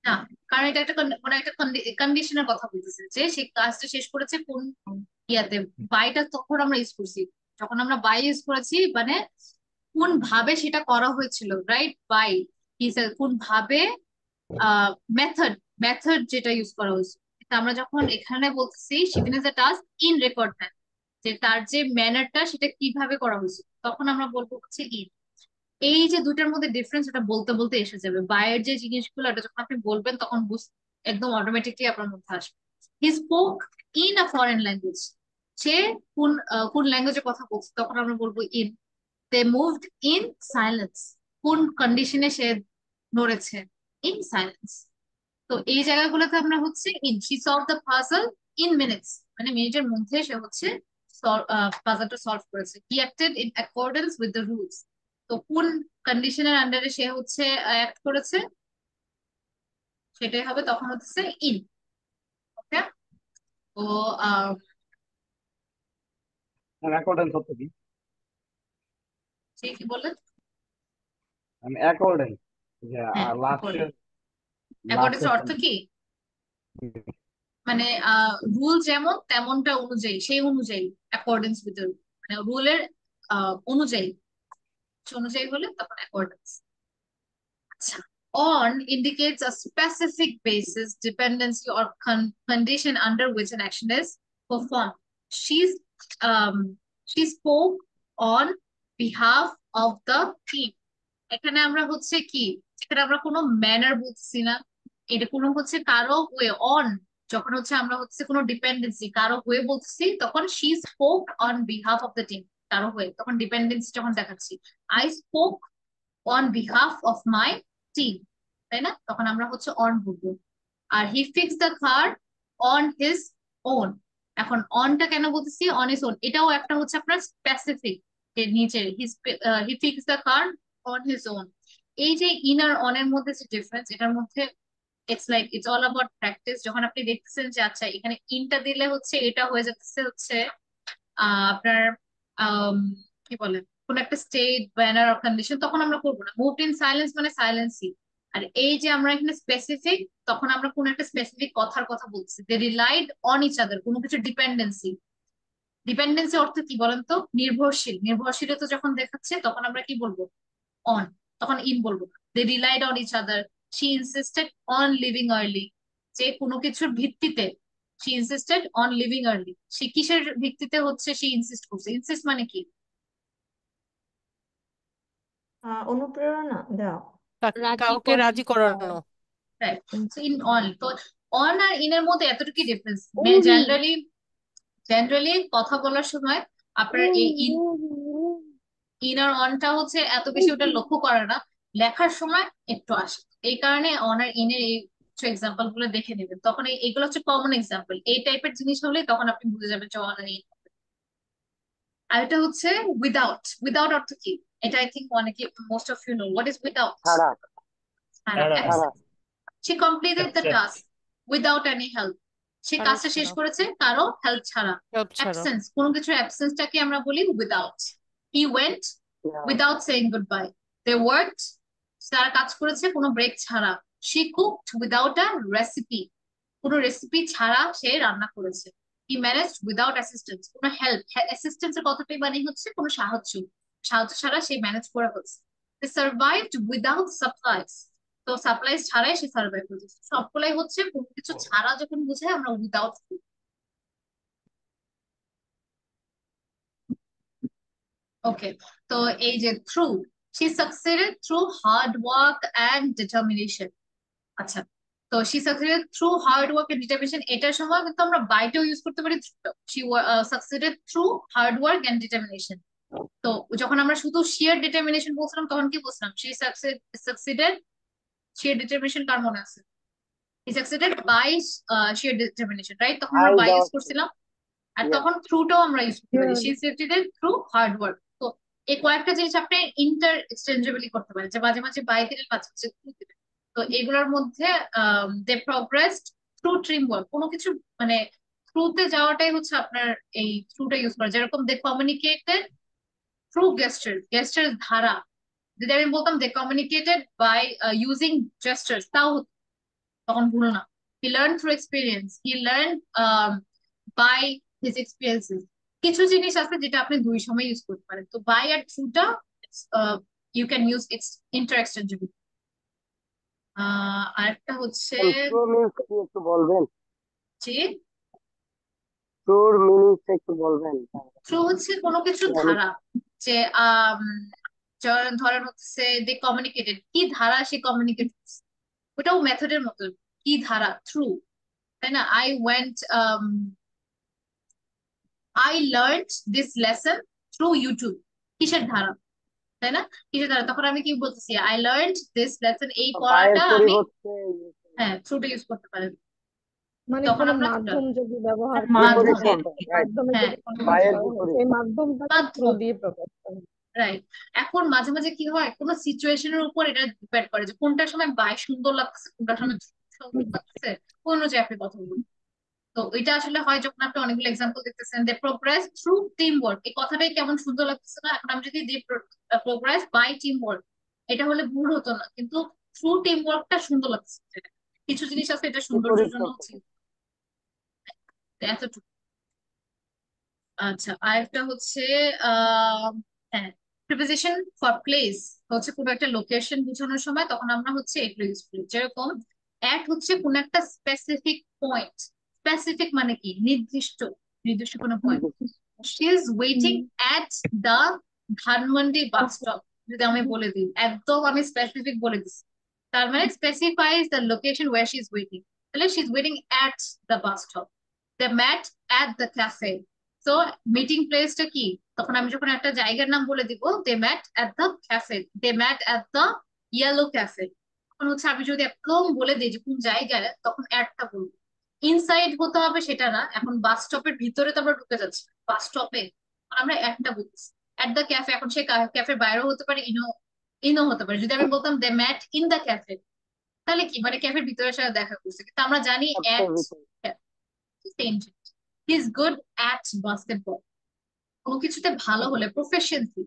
না, কারণ এটা একটা কোনো একটা কন্ডিশনের কথা বলতেছে যে সে কাজটা শেষ করেছে কোন ইয়াতে। বাইটা তখন আমরা ইউজ করছি যখন আমরা বাই ইউজ করেছি, মানে কোন ভাবে সেটা করা হয়েছিল, রাইট? বাই কোন ভাবে, মেথড, মেথড যেটা ইউজ করা হয়েছে। কিন্তু আমরা যখন এখানে বলতেছি she finished the task in record time, যে তার যে ম্যানারটা সেটা কিভাবে করা হয়েছে, তখন আমরা বলবো হচ্ছে ইন। এই যে দুটার মধ্যে ডিফারেন্স, ওটা বলতে বলতে এসে যাবে। বাইরের যে জিনিসগুলো, ওটা যখন আপনি বলবেন তখন একদম অটোমেটিকলি আপনার মধ্যে আসবে। He spoke in a foreign language. সে কোন ল্যাঙ্গুয়েজে কথা বলছে, তখন আমরা বলবো in. They moved in silence. কোন কন্ডিশনে সে নড়েছে? In silence. তো এই জায়গাগুলোতে আমরা হচ্ছে in. She solve the puzzle in minutes, মানে মিনিটের মধ্যে সে হচ্ছে পাজলটা সলভ করেছে। হি acted in accordance with the rules. তো কোন কন্ডিশনের আন্ডারে সে হচ্ছে অ্যাক্ট করেছে, সেটাই হবে তখন হচ্ছে ইন। ওকে। তো অ্যাকর্ডেন্স হতো কি? সে কি বললেন? আমি অ্যাকর্ডেন্স, যে হ্যাঁ, লাস্টের অ্যাকর্ডেন্স লাস্টের অর্থ কি? মানে রুল যেমন তেমনটা অনুযায়ী, সেই অনুযায়ী অ্যাকর্ডেন্স উইথ, মানে রুলের অনুযায়ী, অনুযায়ী হলে তখন অ্যাকর্ডেন্স। আচ্ছা, on indicates a specific basis, dependency, or condition under which an action is performed. She's um she spoke on behalf of the team. এখানে আমরা হচ্ছে কি, এখানে আমরা কোনো ম্যানার বলছি না, এটা কোনো হচ্ছে কারো ওয়ে অন। যখন হচ্ছে আমরা হচ্ছে কোনো ডিপেন্ডেন্সি কারো হয়ে বলছি, তখন she spoke on behalf of the team, কারো হয়ে, তখন ডিপেন্ডেন্সি যখন দেখাচ্ছি। I spoke on behalf of my team, তাই না? তখন আমরা হচ্ছে অন বলবো। আর he fix the car on his own. এখন অনটা কেন বলতেছি? অন হিজ ওন, এটাও একটা হচ্ছে আপনার স্পেসিফিক, এর নিচে he fix the car on his own. এই যে ইনার অনের মধ্যে যে ডিফারেন্স, এটার মধ্যে ইটস অল অ্যাবাউট প্র্যাকটিস। যখন আপনি দেখতেছেন যে আচ্ছা এখানে ইনটা দিলে হচ্ছে এটা হয়ে যাচ্ছে হচ্ছে আপনার কি বলে কোন একটা স্টেট, ব্যানার, অর কন্ডিশন, তখন আমরা করবো না। মুভড ইন সাইলেন্স মানে সাইলেন্সই। আর এই যে আমরা এখানে স্পেসিফিক, তখন আমরা কোন একটা স্পেসিফিক কথার কথা বলছি। দে রিলাইড অন ইচ আদার, কোনো কিছু ডিপেন্ডেন্সি। ডিপেন্ডেন্সি অর্থ কি বলেন তো? নির্ভরশীল। নির্ভরশীলতা যখন দেখাচ্ছে তখন আমরা কি বলবো? অন। তখন ইন বলবো না। They relied on each other. She insisted on leaving early. যে কোনো কিছুর ভিত্তিতে, she insisted on leaving early. সে কিসের ভিত্তিতে হচ্ছে সে ইনসিস্ট করছে? ইনসিস্ট মানে কি? অনুপ্রেরণা দেওয়া। রাজি কাউকে করানো। রাজি করানো। In on. তো অন আর ইনের মধ্যে এতটুকু ডিফারেন্স। উরি জেনারেলি জেনারেলি কথা বলার সময় আপনার এই ইন, ইন আর অনটা হচ্ছে এত বেশি ওটা লক্ষ্য করে না, লেখার সময় একটু আসে। এই কারণে অন আর ইনের এই এক্সাম্পল গুলো দেখে নেবেন, তখন এইগুলো হচ্ছে কমন এক্সাম্পল। এই টাইপের জিনিস হলে তখন আপনি বুঝে যাবেন যে অন আর ইন। আর এটা হচ্ছে উইদাউট। উইদাউট অর্থ কি? এটা আই থিঙ্ক অনেকে, most of you know what is without. ছাড়া ছাড়া। ছাড়া she completed the absent. task without any help. সে কারো কাজটা শেষ ছাড়া, করেছে কারো হেল্প ছাড়া। হেল্প ছাড়া। অ্যাবসেন্স, কোনো কিছুর অ্যাবসেন্সটাকে আমরা বলি without. he went without saying goodbye. they worked, তারা কাজ করেছে কোনো ব্রেক ছাড়া। she cooked without a recipe, কোনো রেসিপি ছাড়া সে রান্না করেছে। he managed without assistance, কোনো হেল্প। অ্যাসিস্ট্যান্সের কথাটাই মানে হচ্ছে কোনো সাহায্য, সাহায্য ছাড়া সে ম্যানেজ করে ফেলছে। they survived without supplies, তো সাপ্লাইজ ছাড়াই সে সার্ভাইভ করেছে। সবগুলাই হচ্ছে কোনো কিছু ছাড়া যখন বোঝায় আমরা উইদাউট। ওকে। তো এই যে through, She succeeded through hard work and determination. আচ্ছা, তো she succeeded through hard work and determination, এটার সময় কিন্তু আমরা বাইটাও ইউজ করতে পারি through. She succeeded through hard work and determination. তো যখন আমরা শুধু sheer determination বলছিলাম তখন কি বলছিলাম? She succeeded sheer determination কার মনে আছে? He succeeded by sheer determination, right? তখন আমরা আই by দেওয়া ইউজ করছিলাম, আর ইয়া তখন থ্রুটাও আমরা ইউজ করতে পারি। she succeeded through hard work. তো এই কয়েকটা জিনিস আপনি ইন্টার এক্সচেঞ্জেবলি করতে পারেন, যে মাঝে মাঝে বাই দিলেন, মাঝে মাঝে থ্রু দিলেন। তো এগুলোর মধ্যে দে প্রগ্রেসড থ্রু টিম ওয়ার্ক, কোনো কিছু মানে থ্রুতে যাওয়াটাই হচ্ছে আপনার এই থ্রুটা ইউজ করা। যেরকম দে কমিউনিকেটেড থ্রু গেস্টার্স, গেস্টার্স ধারা। যদি আমি বলতাম they communicated by using gestures, তাও হতো, তখন ভুল না। He learn through experience, he learn by his experiences. কিছু জিনিস আছে যেটা আপনি দুই সময় ইউজ করতে পারেন। তো বাই আর থ্রুটা you can use inter exchangeable. আরেকটা হচ্ছে ট্রু মিনস কি একটু বলবেন? যে ট্রুর মিনিংস একটু বলবেন? থ্রু হচ্ছে কোনো কিছুর আমি ধারা, যে ধরেন হচ্ছে দে কমিউনিকেটেড, কি ধারা সে কমিউনিকেট করছে, ওটাও মেথডের মতো, কি ধারা, থ্রু, তাই না? I learned this lesson through YouTube, কিসের ধারা, তাই না? কিসের ধারা, তখন আমি কি বলতেছি? I learned this lesson, এই বায়ের পড়াটা আমি, পরিবর্তে হ্যাঁ, থ্রুটা ইউজ করতে পারেন। মানে তখন কোনো আমরা থ্রুটা, মাধ্যম যদি ব্যবহার করি মাধ্যম, সেটা বিপরীত শব্দ, রাইট? মাধ্যমে হ্যাঁ যদি কোনো কিছু বায়ের করা হয় বিপরীত। সেই মাধ্যমটাকে থ্রু মাধ্যম, দিয়ে প্রকাশ করা হয়। রাইট। এখন মাঝে মাঝে কি হয়, কোনো সিচুয়েশনের উপর এটা ডিপেন্ড করে যে কোনটার সময় বাই সুন্দর লাগতেছে, কোনটার সময় সুন্দর লাগতেছে, কোন অনুযায়ী আপনি কথা বলুন। তো এটা আসলে হয় যখন আপনি অনেকগুলো এক্সাম্পল দেখতেছেন। দে প্রোগ্রেস থ্রু টিম ওয়ার্ক, এই কথাটাই কেমন সুন্দর লাগতেছে না? এখন আমি যদি দে প্রোগ্রেস বাই টিম ওয়ার্ক, এটা হলে ভুল হতো না, কিন্তু থ্রু টিম ওয়ার্কটা সুন্দর লাগছে। কিছু জিনিস আছে এটা সৌন্দর্যের বিপরীত জন্য শব্দ। ছিল, এতটুকু। আচ্ছা, আরেকটা হচ্ছে হ্যাঁ, প্রিপোজিশন ফর প্লেস হচ্ছে কোনো একটা লোকেশন বোঝানোর সময় তখন আমরা হচ্ছে এগুলো ইউজ করি। যেরকম অ্যাট হচ্ছে কোনো একটা স্পেসিফিক পয়েন্ট, স্পেসিফিক মানে কি? নির্দিষ্ট, নির্দিষ্ট কোনো point. She is waiting at the Dhanmondi bus stop, যদি আমি বলে দিই, একদম আমি স্পেসিফিক বলে দিচ্ছি, তার মানে specifies the location where she is waiting, তাহলে she is waiting at the bus stop. They met at the cafe, তো মিটিং প্লেসটা কি? তখন আমি যখন একটা জায়গার নাম বলে দিব, they met at the cafe, they met at the yellow cafe, তখন হচ্ছে আমি যদি একদম বলে দিই যে কোন জায়গায়, তখন অ্যাডটা বলবো। ইনসাইড হতে হবে সেটা না, এখন বাস স্টপের ভিতরে তো আমরা ঢুকে যাচ্ছি, বাস স্টপে আমরা অ্যাডটা বলছি। অ্যাট দ্য ক্যাফে, এখন সে ক্যাফের বাইরেও হতে পারে, ইনো ইনো হতে পারে। যদি আমি বলতাম দে ম্যাট ইন দ্য ক্যাফে, তাহলে কি মানে ক্যাফের ভিতরে সাথে দেখা করছে, কিন্তু আমরা জানি ক্যাফের অ্যাট, ভিতরে। সেম জিনিস। হি ইজ গুড অ্যাট বাস্কেটবল, কোনো কিছুতে ভালো হলে প্রফেশিয়েন্সি,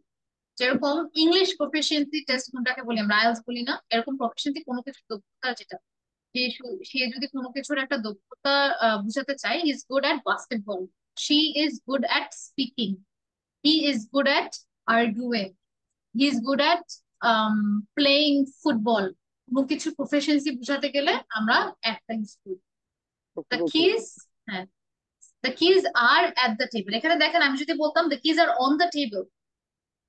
যেরকম ইংলিশ প্রফেশিয়েন্সি টেস্ট কোনটাকে বলি আমরা? আইএলটিএস বলি না? এরকম প্রফেশিয়েন্সি কোনো কিছু দক্ষতা, যেটা সে যদি কোনো কিছুর একটা দক্ষতা বুঝাতে চায়, he is good at basketball, she is good at speaking, he is good at arguing, he is good at playing football. কোনো কিছু প্রফেশিয়েন্সি বুঝাতে গেলে আমরা একটা ইউজ করি। দ্য কিজ, হ্যাঁ, the keys are at the table. এখানে দেখেন আমি যদি বলতাম the keys are on the table,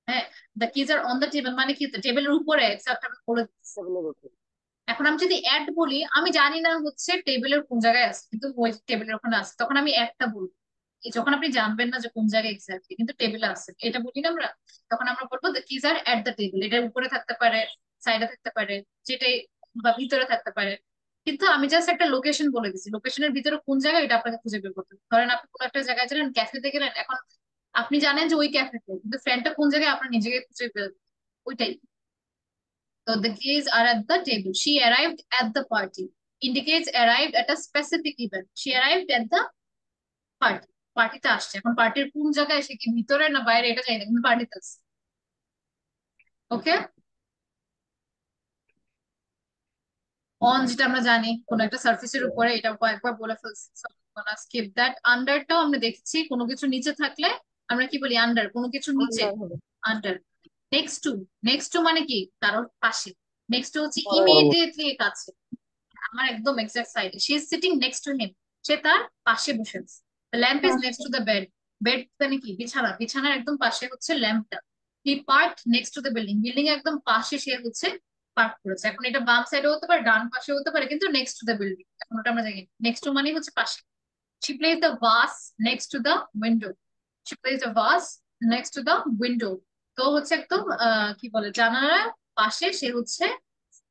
হ্যাঁ, the keys are on the table মানে কি? টেবিলের উপরে আমি বলে দিচ্ছি। টেবিলের উপরে। এখন আমি যদি অ্যাড বলি, আমি জানি না হচ্ছে টেবিলের কোন জায়গায় আছে, কিন্তু ওই টেবিলের ওখানে আছে, তখন আমি অ্যাডটা বলবো। যখন আপনি জানবেন না যে কোন জায়গায় এক্স্যাক্টলি, কিন্তু টেবিলে আছে, এটা বলি না আমরা, তখন আমরা বলবো the keys are at the table. এটার উপরে থাকতে পারে, সাইডে থাকতে পারে, যেটাই, বা ভিতরে থাকতে পারে, কিন্তু আমি জাস্ট একটা লোকেশন বলে দিচ্ছি। লোকেশনের ভিতরে কোন জায়গায়, এটা আপনাকে খুঁজে বের করতে হবে। ধরেন আপনি কোনো একটা জায়গায় গেলেন, ক্যাফেতে গেলেন, এখন আপনি জানেন যে ওই ক্যাফেতে, কিন্তু ফ্রেন্ডটা কোন জায়গায় আপনার নিজেকে খুঁজে বের, ওইটাই। তো the keys are at the table. She arrived at the party. Indicates arrived at a specific event. She arrived at the party. পার্টিতে আসছে, এখন পার্টির কোন জায়গায়, সে কি ভিতরে না বাইরে এটা জানি না, কিন্তু পার্টিতে আসছে। ওকে, অন যেটা আমরা জানি কোন একটা সার্ফেসের উপরে, এটা কয়েকবার বলে ফেলছি, স্কিপ দ্যাট। আন্ডারটাও আমরা দেখছি, কোনো কিছু নিচে থাকলে আমরা কি বলি? আন্ডার, কোনো কিছু নিচে, আন্ডার হবে। Under. Next to, next to মানে কি? কারোর পাশে। নেক্সট টু হচ্ছে পরবর্তী। ইমিডিয়েটলি কাছে, আমার একদম এক্সাক্ট সাইডে। She is sitting next to him, সে তার পাশে বসে আছে। The lamp is next to the bed, bed মানে কি? বিছানা, বিছানার একদম পাশে হচ্ছে ল্যাম্পটা। He parked next to the building, building এর একদম পাশে সে হচ্ছে পার্ক করেছে। এখন এটা বাম সাইডে হতে পারে, ডান পাশে হতে পারে, কিন্তু নেক্সট টু দ্য বিল্ডিং, এখন ওটা আমরা জানি নেক্সট টু মানে হচ্ছে পাশে। She placed the vase next to the window. She placed a vase next to the window. তো হচ্ছে একদম কি বলে জানালার পাশে সে হচ্ছে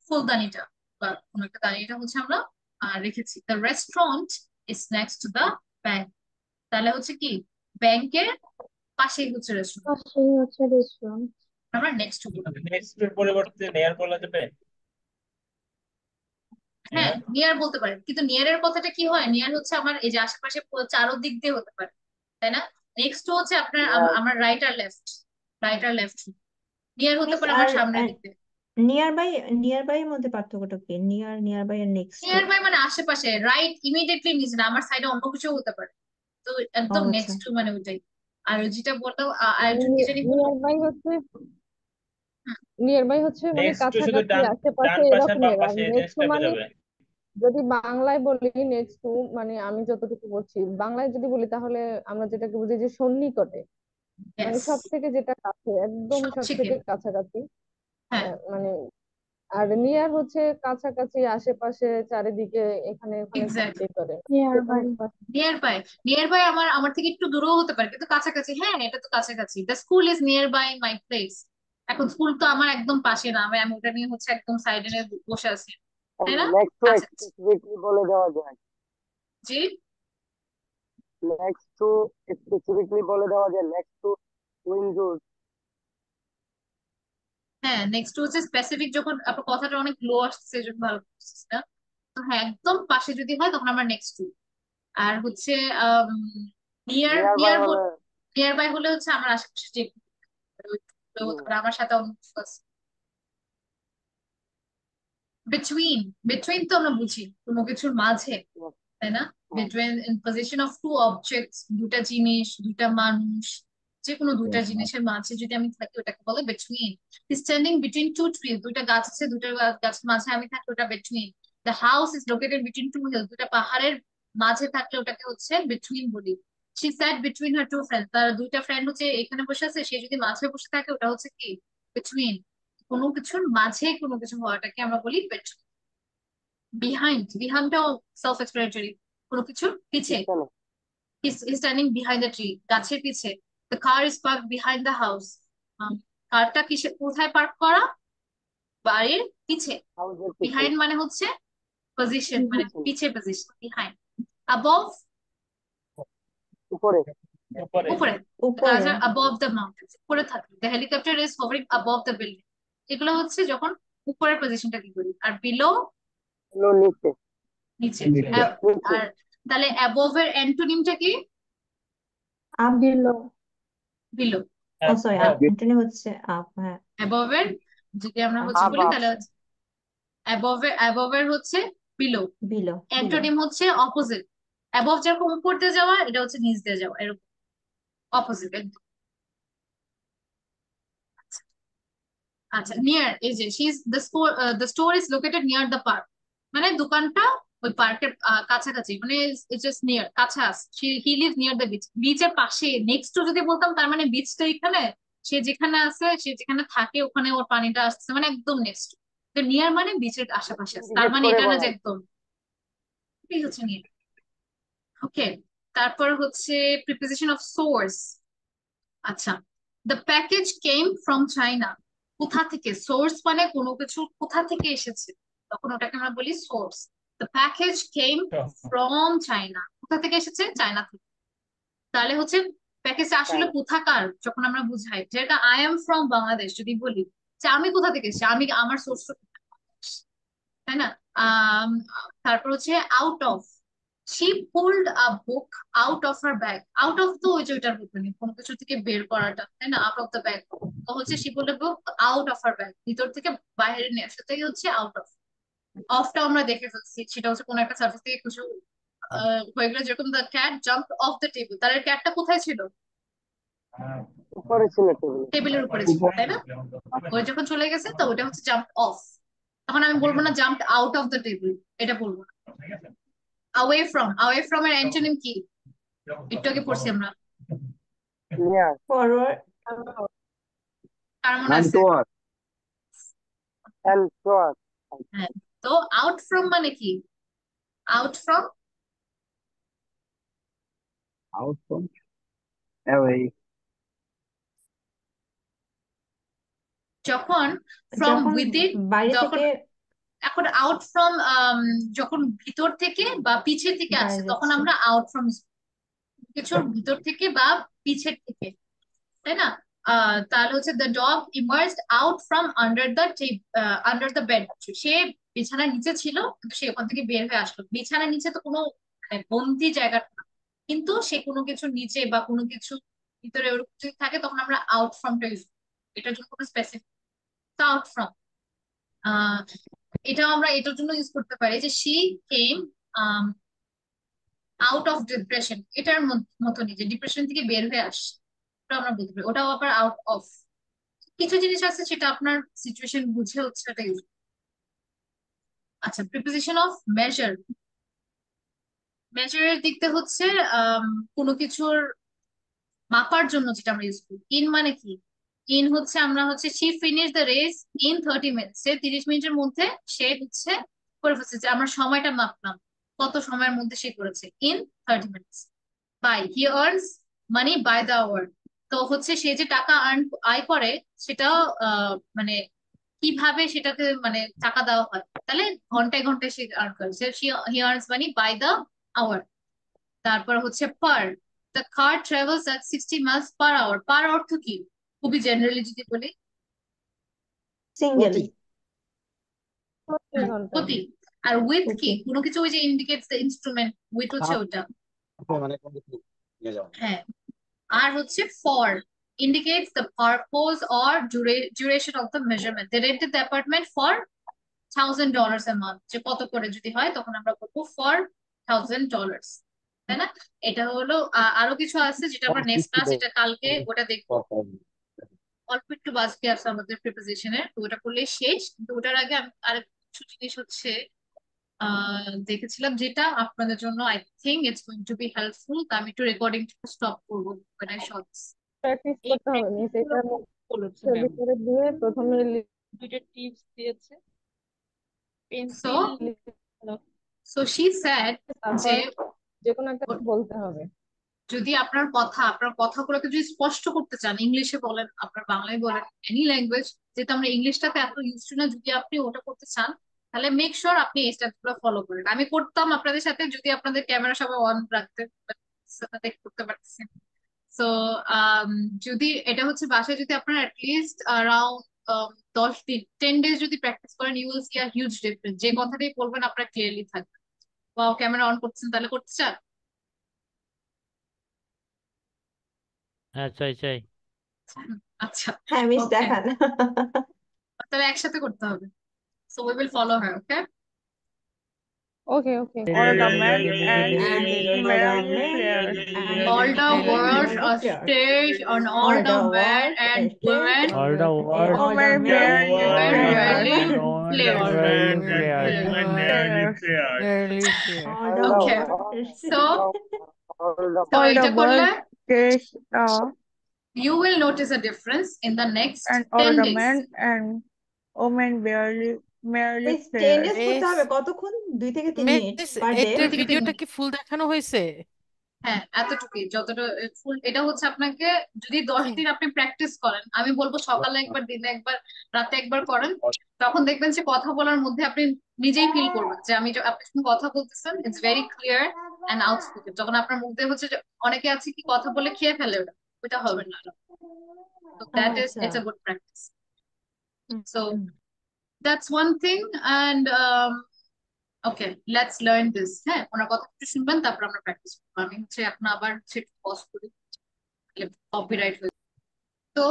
ফুলদানিটা বা কোন একটা দানিটা হচ্ছে আমরা রেখেছি। The restaurant is next to the bank. তাহলে হচ্ছে কি ব্যাংকের পাশেই হচ্ছে রেস্টুরেন্ট, পাশেই হচ্ছে রেস্টুরেন্ট। আমরা নেক্সট টু বলবো। নেক্সট এর পরিবর্তে নেয়ার বলা যাবে। হ্যাঁ নেয়ার নিয়ার বলতে পারেন, কিন্তু নিয়ারের কথাটা কি হয়, নিয়ার হচ্ছে আমার এই যে আশেপাশে চারোদিক দিয়ে হতে পারে, তাই না? নেক্সট হচ্ছে আপনার আমার রাইট আর লেফট, রাইট আর লেফট। নিয়ার হতে মিস পারে আর আমার সামনের দিক দিয়ে। নিয়ার বাই, নিয়ার বাই এর মধ্যে পার্থক্যটা কি? Nearby are next to? Nearby মানে আশেপাশে, রাইট ইমিডিয়েটলি নিচে না, আমার সাইডে অন্য কিছু হতে পারে, তো ও একদম আচ্ছা। নেক্সট টু মানে ওইটাই। আর যেটা বললো আরেকজন কি জানি বললো, নিয়ার বাই হচ্ছে হুম, নিয়ার বাই হচ্ছে মানে নেক্সট টু শুধু কাছাকাছি ডান আশেপাশে ডান পাশে আর বাম এরকমের। আর পাশে এই নেক্সট টু জিনিসটা মানে বোঝাবে। যদি বাংলায় বলি নেক্সট টু মানে আমি যতটুকু বলছি, বাংলায় যদি বলি তাহলে আমরা যেটাকে বুঝি যে সন্নিকটে, মানে ইয়েস, সব থেকে যেটা কাছে, একদম সব সব থেকে, থেকে কাছাকাছি। হ্যাঁ মানে আর নিয়ার হচ্ছে কাছাকাছি আশেপাশে চারিদিকে এখানে ওখানে এক্স্যাক্টলি। থাকতেই পারে। নিয়ার সেটা by. Nearby, nearby আমার আমার থেকে একটু দূরেও হতে পারে, কিন্তু কাছাকাছি, হ্যাঁ এটা তো কাছাকাছি। The school is nearby my place. এখন স্কুল তো আমার একদম পাশে না, আমি আমি ওটা নিয়ে হচ্ছে একদম সাইডে নিয়ে বসে আছি, তাই না? নেক্সট টু কাছাকাছি। স্পেসিফিকলি বলে দেওয়া যায়। জি, নেক্সট টু স্পেসিফিকলি বলে দেওয়া যায়, নেক্সট টু উইন্ডোজ। হ্যাঁ নেক্সট হচ্ছে স্পেসিফিক, যখন আপনার কথাটা অনেক লো আসছে সেজন্য ভালো বুঝছিস না। তো হ্যাঁ একদম পাশে যদি হয় তখন আমরা নেক্সট টু। আর হচ্ছে নিয়ার নিয়ার বাই নিয়ার হলে নিয়ার বাই হলে হচ্ছে আমার আশেপাশে যে হতে পারে, আমার সাথে অন্য কিছু আছে। বিটুইন, বিটুইন তো আমরা বুঝি কোনো কিছুর মাঝে, তাই না? Between in position of two objects, দুটা জিনিস, দুটা মানুষ, যে কোনো দুটা জিনিসের মাঝে যদি আমি থাকি ওটাকে বলে between. Standing between two trees, দুইটা গাছ আছে, দুইটা গাছের মাঝে আমি থাকি, ওটা between. The house is located between two hills, দুটা পাহাড়ের মাঝে থাকলে ওটাকে হচ্ছে বিটুইন বলি। She sat between her two friends, তার দুইটা ফ্রেন্ড হচ্ছে এখানে বসে আছে, সে যদি মাঝে বসে থাকে ওটা হচ্ছে কি বিটুইন। কোনো কিছুর মাঝে কোনো কিছু হওয়াটাকে আমরা বলি বিটুইন। বিহাইন্ড, বিহাইন্ডটাও সেলফ এক্সপ্লেনেটরি, কোনো কিছুর পিছে। পিছনে। He's standing behind the tree, গাছের পিছে। The car is parked behind the house. কারটা কিসে কোথায় পার্ক করা? বাড়ির পিছে। হাউসের পিছনে। বিহাইন্ড মানে হচ্ছে পজিশন, মানে পিছনে। পিছে পজিশন, বিহাইন্ড। above, উপরে। উপরে উপরে। উপরে। Cars are above the mountains, উপরে থাকে। The helicopter is hovering above the building. এগুলো হচ্ছে যখন উপরের পজিশনটা কি করি। আর বিলো, হলো নিচে। নিচে। নিচে। নিচে। আর তাহলে above এর অ্যান্টোনিমটা কি? Up below. বিলো। ও সরি, above অ্যান্টনি হচ্ছে আপ। হ্যাঁ, above এর যদি আমরা হচ্ছে আপ বলি আপ। তাহলে হচ্ছে above এর হচ্ছে বিলো। বিলো। অ্যান্টোনিম হচ্ছে অপোজিট। অ্যাবভ যেরকম উপর দিয়ে যাওয়া, এটা হচ্ছে নিচ দিয়ে যাওয়া, এরকম অপোজিট একদম। আচ্ছা নিয়ার, এই যে she is the store is located near the park, মানে দোকানটা ওই পার্কের কাছাকাছি, মানে ইটস জাস্ট নিয়ার, কাছে আছে। He live near the beach, বিচের পাশে। নেক্সট টু যদি বলতাম তার মানে বিচটা এখানে, সে যেখানে আছে, সে যেখানে থাকে ওখানে ওর পানিটা আসছে, মানে একদম নেক্সট। তো নিয়ার মানে বিচের আশেপাশে আছে, তার ইন্ডিকেট মানে করে এটা না যে বলা। একদম। এটাই হচ্ছে নিয়ার। ওকে, তারপর হচ্ছে প্রিপোজিশন অফ সোর্স। আচ্ছা, the package came from China. কোথা থেকে, সোর্স মানে কোনো কিছু কোথা থেকে এসেছে, তখন ওটাকে আমরা বলি source. The package came from China, কোথা থেকে এসেছে? চায়না থেকে। তাহলে হচ্ছে প্যাকেজ আসলে চাইনা। কোথাকার যখন আমরা বুঝাই, যেটা আই এম ফ্রম বাংলাদেশ যদি বলি, যে আমি কোথা থেকে এসেছি, আমি আমার সোর্স, তাই না? আম, তারপর হচ্ছে out of. She pulled a book out of her bag. Out of তো ওই যে ওইটার মধ্যে কোনো কিছু থেকে বের করাটা, তাই না? Out of the bag. তো হচ্ছে she pulled a book out of her bag, ভিতর থেকে বাইরে নিয়ে আসা থেকে হচ্ছে আউট অফ। অফটা আমরা দেখে ফেলছি, সেটা হচ্ছে কোনো একটা সার্ফেস থেকে কিছু হয়ে গেলে, যেরকম the cat jump off the table, তাহলে ক্যাটটা কোথায় ছিল? উপরে ছিল টেবিলে। টেবিলের উপরে ছিল, তাই না? ওই যখন চলে গেছে তো ওটা হচ্ছে জাম্প অফ। তখন আমি বলবো না jump out of the table, এটা বলবো না। away from, away from এর অ্যান্টোনিম কি? একটু আগে পড়ছি আমরা। নিয়ার। ফরওয়ার্ড। কার মনে ম্যাম আছে? টুয়ার্ড। টুয়ার্ড। হ্যাঁ, তো আউট ফ্রম মানে কি? Out from out from away. যখন ফ্রম যখন উইদিন, বাইরে যখন থেকে এখন আউট ফ্রম যখন ভিতর থেকে বা পিছে থেকে আসে বাইরে তখন যাচ্ছে। আমরা আউট ফ্রম কিছুর ভিতর থেকে বা পিছের থেকে, তাই না? তাহলে হচ্ছে the dog emerged out from under the bed. সে বিছানার নিচে ছিল কিন্তু সে ওখান থেকে বের হয়ে আসলো। বিছানার নিচে তো কোনো মানে বন্দি জায়গা না, কিন্তু সে কোনো কিছু নিচে বা কোনো কিছু ভিতরে ওরকম যদি থাকে তখন আমরা আউট ফ্রমটা ইউজ করি। এটার জন্য কোনো স্পেসিফিক আউট ফ্রম। এটাও আমরা এটার জন্য ইউজ করতে পারি যে she came out of depression, এটার মতনই যে ডিপ্রেশন থেকে বের হয়ে আসে, ওটা আমরা বলতে পারি। ওটাও আবার আউট অফ। কিছু জিনিস আছে সেটা আপনার সিচুয়েশন বুঝে হচ্ছে এটা ইউজ। আচ্ছা, প্রিপোজিশন অফ মেজার। মেজারের দিকতে হচ্ছে আম, কোনো কিছুর মাপার জন্য যেটা আমরা ইউজ করি। ইন মানে কি? ইন হচ্ছে আমরা হচ্ছে she finish the race in 30 minutes, সে 30 মিনিটের মধ্যে সে হচ্ছে করে ফেলছে, যে আমরা সময়টা মাপলাম কত সময়ের মধ্যে সে করেছে, in 30 minutes. By, he earns money by the hour. তো হচ্ছে সে যে টাকা আয় করে সেটা মানে কিভাবে সেটাকে মানে টাকা দেওয়া হয়, তাহলে ঘন্টায় ঘন্টায় সে আর্ন করে, he earns money by the hour. তারপর হচ্ছে per, the car travels at 60 miles per hour. Per অর্থ কি? খুবই জেনারেলি যদি বলি, সিঙ্গেলি। প্রতি ঘন্টা। প্রতি। আর উইথ কি? ওকে। কোনো কিছু ওই যে ইন্ডিকেটস দ্য ইনস্ট্রুমেন্ট, উইথ হচ্ছে ওটা। মানে কোন কিছু নিয়ে যাও। হ্যাঁ। আর হচ্ছে for indicates the purpose or duration of the measurement. They rented the apartment for $1,000 a month. যে কত করে যদি হয় তখন আমরা বলবো for $1,000, তাই না? এটা হলো আরো কিছু আছে যেটা আমরা নেক্সট ক্লাস, এটা কালকে ওটা দেখবো। অল্প একটু বাকি আছে আমাদের প্রিপোজিশনের, তো ওটা করলে শেষ। কিন্তু ওটার আগে আমি আরেক কিছু জিনিস হচ্ছে দেখেছিলাম যেটা আপনাদের জন্য I think it's going to be helpful. তো আমি একটু রেকর্ডিং স্টপ করবো when I shot this. Practice এই করতে হবে মিস, প্র্যাকটিস গুলো এটা খুব বলেছে মুখের ম্যাম, ভিতরে দিয়ে প্রথমে দুইটা টিপস দিয়েছে। So pencil, so she said যে তারপর যে কোনো একটা বলতে হবে। যদি আপনার কথাগুলোকে যদি স্পষ্ট করতে চান, ইংলিশে বলেন, আপনার বাংলায় বলেন, এনি ল্যাঙ্গুয়েজ, যেহেতু আমরা ইংলিশটাতে এত ইউজ টু না, যদি আপনি ওটা করতে চান তাহলে মেক শিওর আপনি এই স্টেপগুলো ফলো করেন। আমি করতাম আপনাদের সাথে যদি আপনাদের ক্যামেরা সবাই অন রাখতে, করতে পারতেছেন। সো যদি এটা হচ্ছে বাসায় যদি আপনার অ্যাটলিস্ট অ্যারাউন্ড 10 দিন 10 ডেজ যদি প্র্যাকটিস করেন, you will see a huge difference. যে কথাটাই বলবেন আপনার ক্লিয়ারলি থাকবে। বা ক্যামেরা অন করছেন, তাহলে করতে চান? হ্যাঁ চাই চাই। আচ্ছা, হ্যাঁ মিস ওকে, দেখান। তাহলে একসাথে করতে হবে। So we will follow her, okay? Okay okay. Ornament and And merely ornament players. and All the words merry are players. stage on all All the the men world and stage women All the words all the Women men merely were and players. really women All the players. very men and players. women nearly Players. paired. Nearly players. all the Okay, world so so All the এটা করলে world stage you will notice a difference in the next and all 10 the days. men and women merely miss 10 players. Days করতে মিস হবে কতক্ষণ? 2 থেকে 3 মিনিট মিস পার ডে? এটার 2 থেকে 3 ভিডিওটা মিনিট কি ফুল দেখানো হয়েছে? হ্যাঁ, এতটুকুই যতটা ফুল। এটা হচ্ছে আপনাকে যদি 10 ঠিক। দিন আপনি প্র্যাকটিস করেন, আমি বলবো সকালে একবার, দিনে একবার, রাতে একবার করেন, তখন দেখবেন যে কথা বলার মধ্যে আপনি নিজেই ফিল করবেন যে আপনি যখন কথা বলতেছেন it's very clear and outspoken. যখন আপনার মুখ দিয়ে হচ্ছে যে অনেকে আছে কি কথা বলে খেয়ে ফেলে, ওটা হবে না। তো দ্যাট ইজ আচ্ছা। It's a good practice. So that's one thing. And okay, let's learn this. হ্যাঁ, ওনার কথা একটু শুনবেন, তারপর আমরা প্র্যাকটিস করবো। আমি হচ্ছে এখন আবার হচ্ছে পজ করি, কপিরাইট হয়ে। তো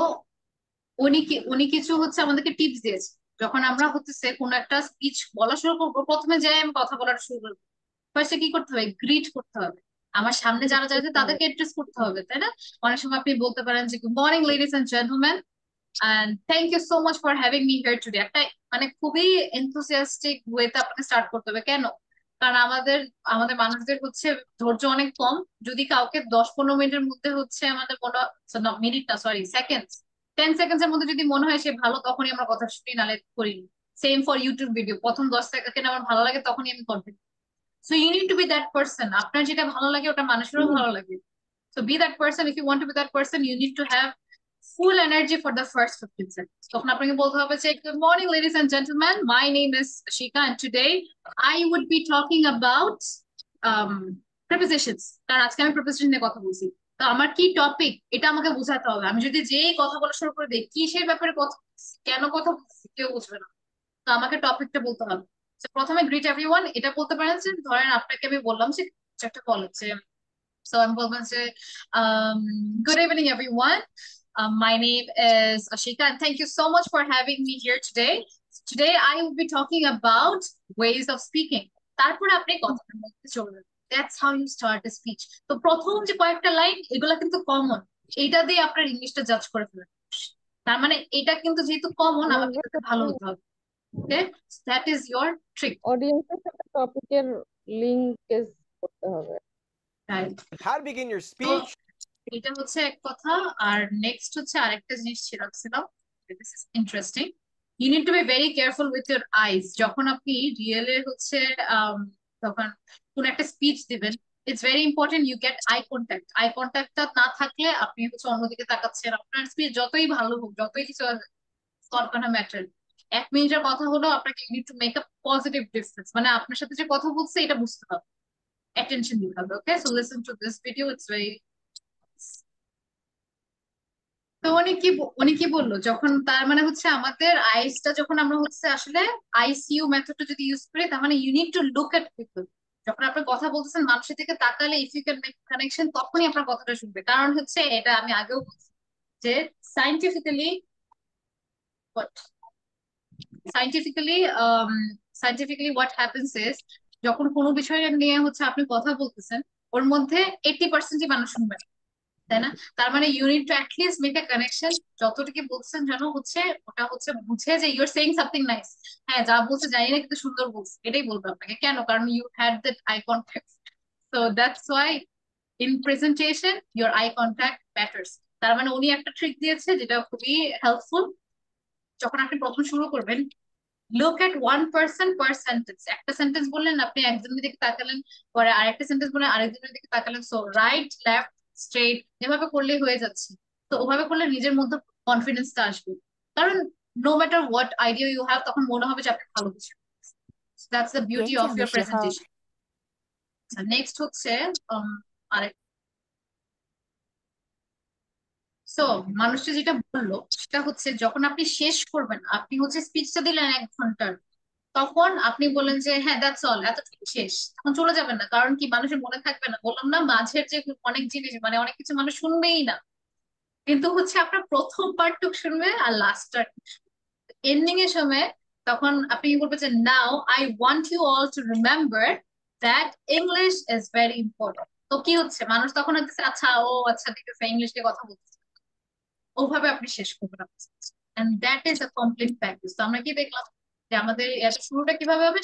উনি কিছু হচ্ছে আমাদেরকে টিপস দিয়েছে। যখন আমরা হচ্ছে কোনো একটা স্পিচ বলা শুরু করবো, প্রথমে যাই আমি কথা বলার শুরু করবো, ফার্স্টে কি করতে হবে? গ্রিট করতে হবে। আমার সামনে যারা যারা আছে তাদেরকে অ্যাড্রেস করতে হবে, তাই না? অনেক সময় আপনি বলতে পারেন যে good morning ladies and gentleman, and thank you so much for having me here today. একটা মানে খুবই enthusiastic ওয়েতে আপনাকে স্টার্ট করতে হবে। কেন? কারণ আমাদের আমাদের মানুষদের হচ্ছে ধৈর্য অনেক কম। যদি কাউকে 10-15 মিনিটের মধ্যে হচ্ছে আমাদের কোনো মিনিট না, সরি সেকেন্ড, 10 সেকেন্ডসের মধ্যে যদি মনে হয় সে ভালো, তখনই আমরা কথা শুনি, নালে করিনি। সেম ফর ইউটিউব ভিডিও, প্রথম 10 সেকেন্ড আমার ভালো লাগে তখনই আমি continue. So you need to be that person, আপনার যেটা ভালো লাগে ওটা মানুষেরও ভালো লাগে। So be that person. If you want to be that person, you need to have full energy for the first 15 seconds. তখন আপনাকে বলতে হবে যে, good morning, ladies and gentlemen. My name is Ashika, and today I would be talking about um, prepositions. কারণ আজকে আমি preposition নিয়ে কথা বলছি। তো আমার কি টপিক এটা আমাকে বোঝাতে হবে। আমি যদি যেই কথা বলা শুরু করে দিই, কিসের ব্যাপারে কথা বলছি, কেন কথা বলছি, কেউ বুঝবে না। তো আমাকে টপিকটা বলতে হবে। তো প্রথমে গ্রিট এভরিওয়ান এটা বলতে পারেন যে, ধরেন আপনাকে আমি বললাম যে কিছু একটা কলেজে, so I'm going to say, good evening, everyone. My name is Ashika, and thank you so much for having me here today. Today, I will be talking about ways of speaking. তারপরে আপনি কথাটার মধ্যে চলবেন। That's how you start a speech. তো প্রথম যে কয়েকটা লাইন এগুলা কিন্তু কমন, এইটা দিয়ে আপনার ইংলিশটা জাজ করে ফেলেন। তার মানে এটা কিন্তু যেহেতু কমন, আমাকে এটাতে ভালো হতে হবে। Okay, that is your trick. অডিয়েন্সের সাথে টপিকের লিংকেজ করতে হবে। Right. How to begin your তো speech. এটা হচ্ছে এক কথা। আর নেক্সট হচ্ছে আরেকটা জিনিস রাখছিলাম, this is interesting. You need to be very careful with your eyes. যখন আপনি রিয়েলে হচ্ছে তখন কোন একটা স্পিচ দিবেন, it's very important you get eye contact. Eye কন্ট্যাক্টটা না থাকলে আপনি হচ্ছে অন্যদিকে তাকাচ্ছেন, আপনার স্পিচ যতই ভালো হোক, যতই কিছু নট গোনা ম্যাটার। 1 মিনিটের কথা হলো আপনাকে you need to make a positive difference, মানে আপনার সাথে যে কথা বলছে এটা বুঝতে হবে, অ্যাটেনশন দিতে হবে। Okay, so listen to this video, it's very. তো উনি কি বললো, যখন তার মানে হচ্ছে আমাদের আইসটা যখন আমরা হচ্ছে আসলে আইসিইউ মেথডটা যদি ইউজ করি, তার মানে you need to look at people. যখন আপনি কথা বলতেছেন মানুষের দিকে তাকালে, if you can make connection, তখনই আপনার কথাটা শুনবে। কারণ হচ্ছে এটা আমি আগেও বলছি যে scientifically scientifically scientifically what happens is, যখন কোনো বিষয় নিয়ে হচ্ছে আপনি কথা বলতেছেন, ওর মধ্যে 80%ই মানুষ শুনবে না, তাই না? তার মানে you need to at least make a connection, যতটুকু বলছেন যেন হচ্ছে ওটা হচ্ছে বুঝে যে ইউর সেইং সামথিং নাইস। হ্যাঁ, যা বলছে জানি না কিন্তু সুন্দর বলছে, এটাই বলবে আপনাকে। কেন? কারণ you had that eye contact. So that's why in presentation your eye contact matters. তার মানে উনি একটা ট্রিক দিয়েছে যেটা খুবই হেল্পফুল। যখন আপনি প্রথম শুরু করবেন, look at one person per sentence. একটা সেন্টেন্স বললেন, আপনি একজনের দিকে তাকালেন, পরে আরেকটা সেন্টেন্স বললেন, আরেকজনের দিকে তাকালেন। সো রাইট, লেফট, স্ট্রেট এভাবে করলেই হয়ে যাচ্ছে। তো ওভাবে করলে নিজের মধ্যে কনফিডেন্সটা আসবে। কারণ no matter what idea you have, তখন মনে হবে যে আপনি ভালো কিছু। That's the beauty of your presentation. Next হচ্ছে আরেক, সো মানুষটা যেটা বললো সেটা হচ্ছে, যখন আপনি শেষ করবেন, আপনি হচ্ছে স্পিচটা দিলেন 1 ঘন্টার, তখন আপনি বলেন যে হ্যাঁ দ্যাটস অল, এতটুকু শেষ, তখন চলে যাবেন না। কারণ কি, মানুষের মনে থাকবে না। বললাম না, মাঝের যে অনেক জিনিস, মানে অনেক কিছু মানুষ শুনবেই না, কিন্তু হচ্ছে আপনার প্রথম পার্টটুক শুনবে আর লাস্টটা এন্ডিং এর সময়, তখন আপনি কি বলবেন যে now I want you all to remember that English is very important. তো কি হচ্ছে, মানুষ তখন হচ্ছে আচ্ছা, ও আচ্ছা ঠিক আছে, ইংলিশ নিয়ে কথা বলতেছে, ওভাবে আপনি শেষ করবেন and that is a complete practice. তো আমরা কি দেখলাম যে আমাদের এত শুরুটা কিভাবে হবে,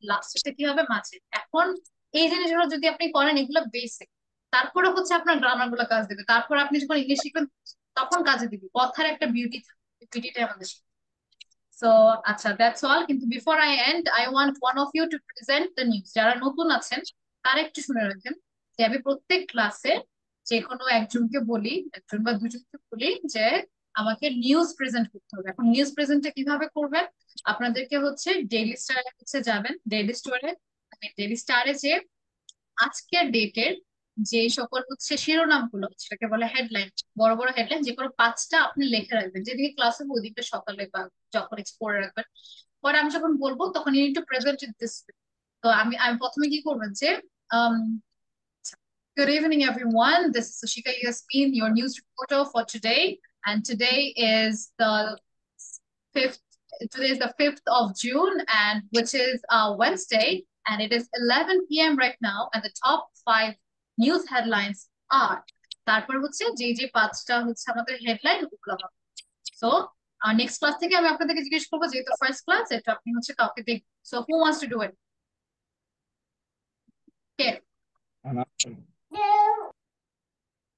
লাস্টটা কি হবে, মাঝে। এখন এই জিনিসগুলো যদি আপনি করেন, এগুলো বেসিক। তারপরে হচ্ছে আপনার গ্রামার গুলো কাজ দেবে, তারপর আপনি যখন ইংলিশ শিখবেন তখন কাজে দিবে। কথার একটা বিউটি থাকে, বিউটিটা আমাদের শিখবে। সো আচ্ছা, দ্যাটস অল। কিন্তু before I end, I want one of you to present the news. যারা নতুন আছেন তারা একটু শুনে রাখেন যে আমি প্রত্যেক ক্লাসে যে কোনো একজনকে বলি, একজন বা দুজনকে বলি যে আমাকে নিউজ প্রেজেন্ট করতে হবে। এখন নিউজ প্রেজেন্টটা কিভাবে করবেন, আপনাদেরকে হচ্ছে ডেইলি স্টারে হচ্ছে যাবেন, ডেইলি স্টারে যে আজকের ডেটের যে সকল হচ্ছে শিরোনামগুলো, সেটাকে বলে হেডলাইন, বড় বড় হেডলাইন, যে কোনো 5টা আপনি লিখে রাখবেন, যেদিকে ক্লাসে ওইদিকে সকালে বা যখন ইচ্ছে পড়ে রাখবেন। পরে আমি যখন বলবো তখন you need to present it this. তো আমি আমি প্রথমে কি করবেন যে, um, good evening, everyone. This is Sushika Yasmin, your news reporter for today. And today is the 5th. Today is the 5th of June, and which is Wednesday, and it is 11 p.m. right now. And the top 5 news headlines are. তারপর হচ্ছে যে 5টা হচ্ছে আমাদের হেডলাইন, ওগুলো হবে। সো নেক্সট ক্লাস থেকে আমি আপনাদেরকে জিজ্ঞেস করবো, যেহেতু ফার্স্ট ক্লাস, এটা আপনি হচ্ছে কাউকে দেখ। So who wants to do it? কে?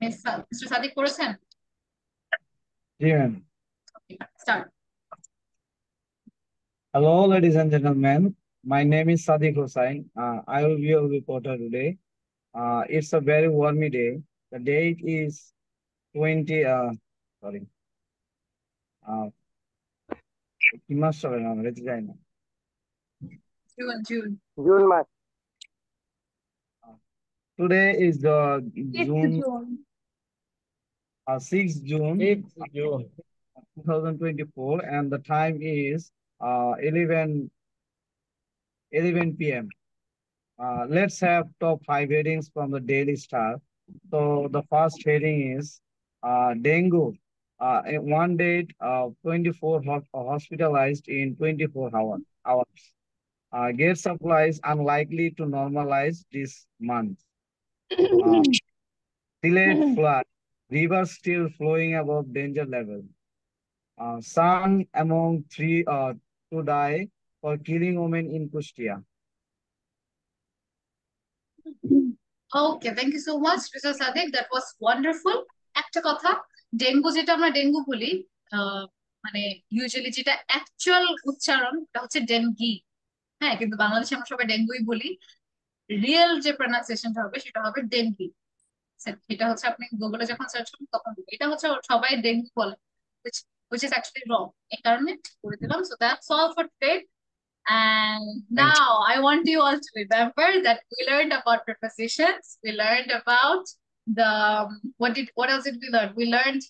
মিস্টার সাদিক করেছেন? জি ma'am. Start. Hello, ladies and gentlemen. My name is Sadiq Hussain. I will be your reporter today. It's a very warmy day. The date is 20, sorry, uh, কি মাস চলে না আমরা যেতে যাই না। June. জুন মাস। Today is the June, June. 6th June 6th June 2024, and the time is 11 p.m. Let's have top 5 headings from the Daily Star. So the first heading is dengue. In one day, 24 hospitalized in 24 hours. Gas supplies unlikely to normalize this month. Delayed flood. Rivers still flowing above danger level. Son among 3 to die for killing women in Kustia. Okay, thank you so much, Mr. Sadiq. That was wonderful. একটা কথা, ডেঙ্গু যেটা আমরা ডেঙ্গু বলি, মানে ইউজুয়ালি যেটা অ্যাকচুয়াল উচ্চারণ এটা হচ্ছে ডেঙ্গি। হ্যাঁ, কিন্তু বাংলাদেশে আমরা সবাই ডেঙ্গুই বলি। রিয়েল যে প্রনাউন্সিয়েশনটা হবে সেটা হবে ডেঙ্গি। এটা হচ্ছে আপনি গুগলে যখন সার্চ করবেন তখন এটা হচ্ছে সবাই ডেঙ্গু বলে, which is actually wrong. এই কারণে ঠিক করে দিলাম। So that's all for today. And Thank you. now I want you all to remember that we learned about prepositions. We learned about the what else did we learn? We learned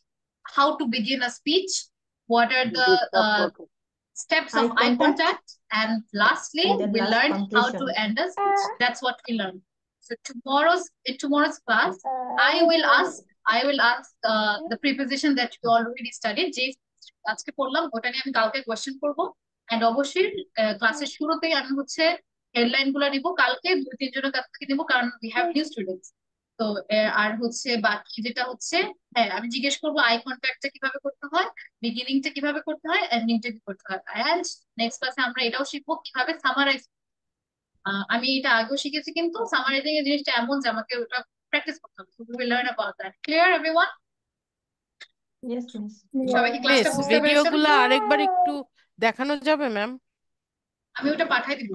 how to begin a speech. What are the steps of eye contact? And lastly, And then we last learned how to conclusion. end a speech. That's what we learned. So in tomorrow's class, I will ask the preposition that you already studied. যে আজকে পড়লাম ওটা নিয়ে আমি কালকে কোয়েশ্চেন করবো। এন্ড অবশ্যই ক্লাসের শুরুতেই আমি হচ্ছে হেডলাইন গুলো নিব, কালকে 2-3 জনের কাছ থেকে নিব, কারণ উই হ্যাভ নিউ স্টুডেন্টস। তো আর হচ্ছে বাকি যেটা হচ্ছে, হ্যাঁ আমি জিজ্ঞেস করবো আই কন্ট্যাক্টটা কিভাবে করতে হয়, বিগিনিংটা কিভাবে করতে হয়, এন্ডিংটা কি করতে হয়। এন্ড নেক্সট ক্লাসে আমরা এটাও শিখবো কিভাবে সামারাইজ। আমি এটা আগেও শিখেছি, কিন্তু সামারাইজিং এর জিনিসটা এমন যে আমাকে ওটা প্র্যাকটিস করতে হবে। So we will learn about that. Clear everyone? Yes, miss. সবাই কি মিস ক্লাসটা বুঝতে পেরেছেন? ভিডিওগুলো আরেকবার একটু দেখানো যাবে ম্যাম? আমি ওটা পাঠাই দিব।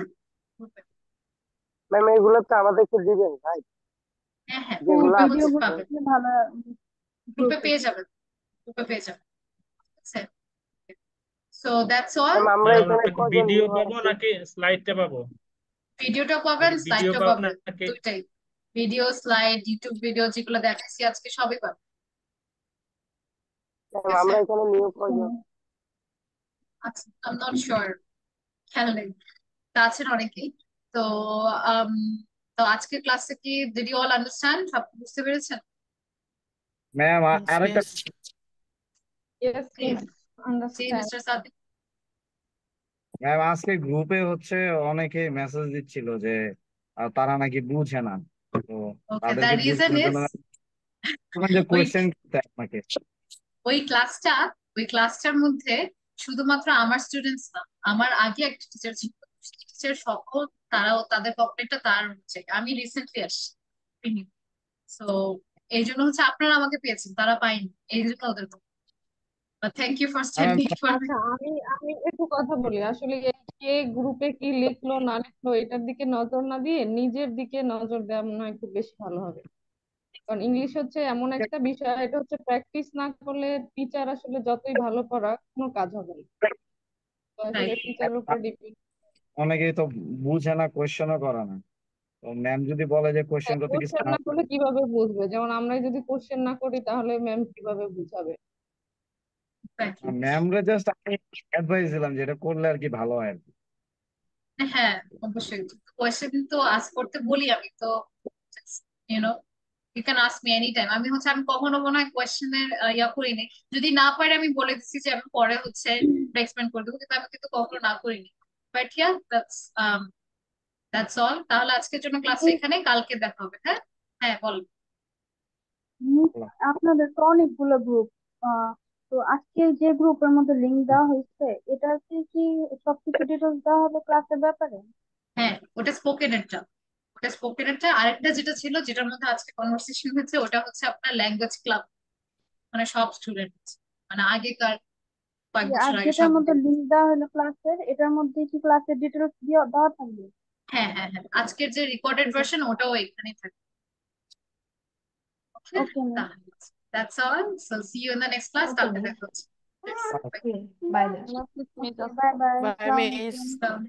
ম্যাম এগুলো তো আমাদেরকে দিবেন ভাই, হ্যাঁ হ্যাঁ, যেগুলো গ্রুপে আছে। হচ্ছে পাবেন, ভালো গ্রুপে পেয়ে যাবেন, গ্রুপে পেয়ে যাবেন। So that's all. ম্যাম আমরা এখানে কজন ভিডিও viewer পাবো আছি? নাকি স্লাইডটা পাবো? ভিডিওটা পাবেন, ভিডিও স্লাইডটা পাবো পাবেন, নাকি? দুইটাই। ভিডিও, স্লাইড, ইউটিউব ভিডিও যেগুলো দেখাচ্ছি আজকে সবই পাবেন। ম্যাম আমরা এখানে নিউ কজন? আচ্ছা, I'm not sure, খেয়াল নেই, তা আছেন অনেকেই। তো তো আজকের ক্লাসে কি did you all understand? সব বুঝতে পেরেছেন? Ma'am, Yes, আরেকটা miss. Yes, জি, yes, জি understand. মিস্টার সাদিক। ম্যাম আজকে গ্রুপে হচ্ছে অনেকে মেসেজ দিচ্ছিল যে তারা নাকি বুঝে না, তো ওকে, দ্য তাদেরকে রিজন বোঝানোর ইজ জন্য যে ওই কোয়েশ্চেন করতে আপনাকে। ওই ক্লাসটা ওই ক্লাসটার মধ্যে শুধুমাত্র আমার স্টুডেন্টস না, আমার আগে একটা টিচার ছিল, টিচার সকল তারাও তাদের কমপ্লেটটা তার হচ্ছে আমি রিসেন্টলি আসছি। সো এই জন্য হচ্ছে আপনারা আমাকে পেয়েছেন, তারা পাইনি, এই জন্য ওদের thank you for standing for me. আচ্ছা, আমি আমি একটু কথা বলি। আসলে এই কে গ্রুপে কি লিখলো না লিখলো এটার দিকে নজর না দিয়ে নিজের দিকে নজর দেওয়া মনে হয় একটু বেশি ভালো হবে। কারণ ইংলিশ হচ্ছে এমন একটা বিষয়, এটা হচ্ছে প্র্যাকটিস না করলে টিচার আসলে যতই ভালো পড়া কোনো কাজ হবে না। তো আসলে টিচারের উপর ডিপেন্ড। অনেকেই তো বুঝে না, কোয়েশ্চেনও করে না। তো ম্যাম যদি বলে যে কোয়েশ্চেন করতে কিছু কোশ্চেন না করলে কিভাবে বুঝবে? যেমন আমরাই যদি কোশ্চেন না করি তাহলে ম্যাম কিভাবে বুঝাবে? ম্যামরে জাস্ট আমি অ্যাডভাইস দিলাম যে এটা করলে আর কি ভালো হয় আর কি। হ্যাঁ অবশ্যই, কোয়েশ্চেন তো আস্ক করতে বলি আমি তো, you know you can ask me any time. আমি হচ্ছে আমি কখনো মনে হয় কোয়েশ্চেনের ইয়া করিনি, যদি না পারে আমি বলে দিচ্ছি যে আমি পরে হচ্ছে এক্সপ্লেন করে দেবো, কিন্তু আমি কিন্তু কখনো না করিনি। But yeah that's all. তাহলে আজকের জন্য ক্লাস এখানে, কালকে দেখা হবে। হ্যাঁ হ্যাঁ বল। আপনাদের তো অনেকগুলো গ্রুপ, তো আজকে যে গ্রুপের মধ্যে লিংক দেওয়া হয়েছে এটাতে কি সবকিছু ডিটেলস দেওয়া হবে ক্লাসের ব্যাপারে? হ্যাঁ ওটা স্পোকেনেরটা, আরেকটা যেটা ছিল যেটার মধ্যে আজকে কনভারসেশন হয়েছে ওটা হচ্ছে আপনার ল্যাঙ্গুয়েজ ক্লাব, মানে সব স্টুডেন্ট, মানে আগেকার কয়েক আর বছর আগে যেটার সব। মধ্যে লিঙ্ক দেওয়া হলো ক্লাসের, এটার মধ্যে কি ক্লাসের ডিটেলস দেওয়া থাকবে? হ্যাঁ হ্যাঁ হ্যাঁ, আজকের যে রেকর্ডেড ভার্সন ওটাও এখানেই থাকে। Okay, okay ma'am. তাহলে that's all, so see you in the next class. Okay কালকে ম্যাম। দেখা হচ্ছে। বাই। বাই বাই, বাই আসসালামু মিস। আলাইকুম।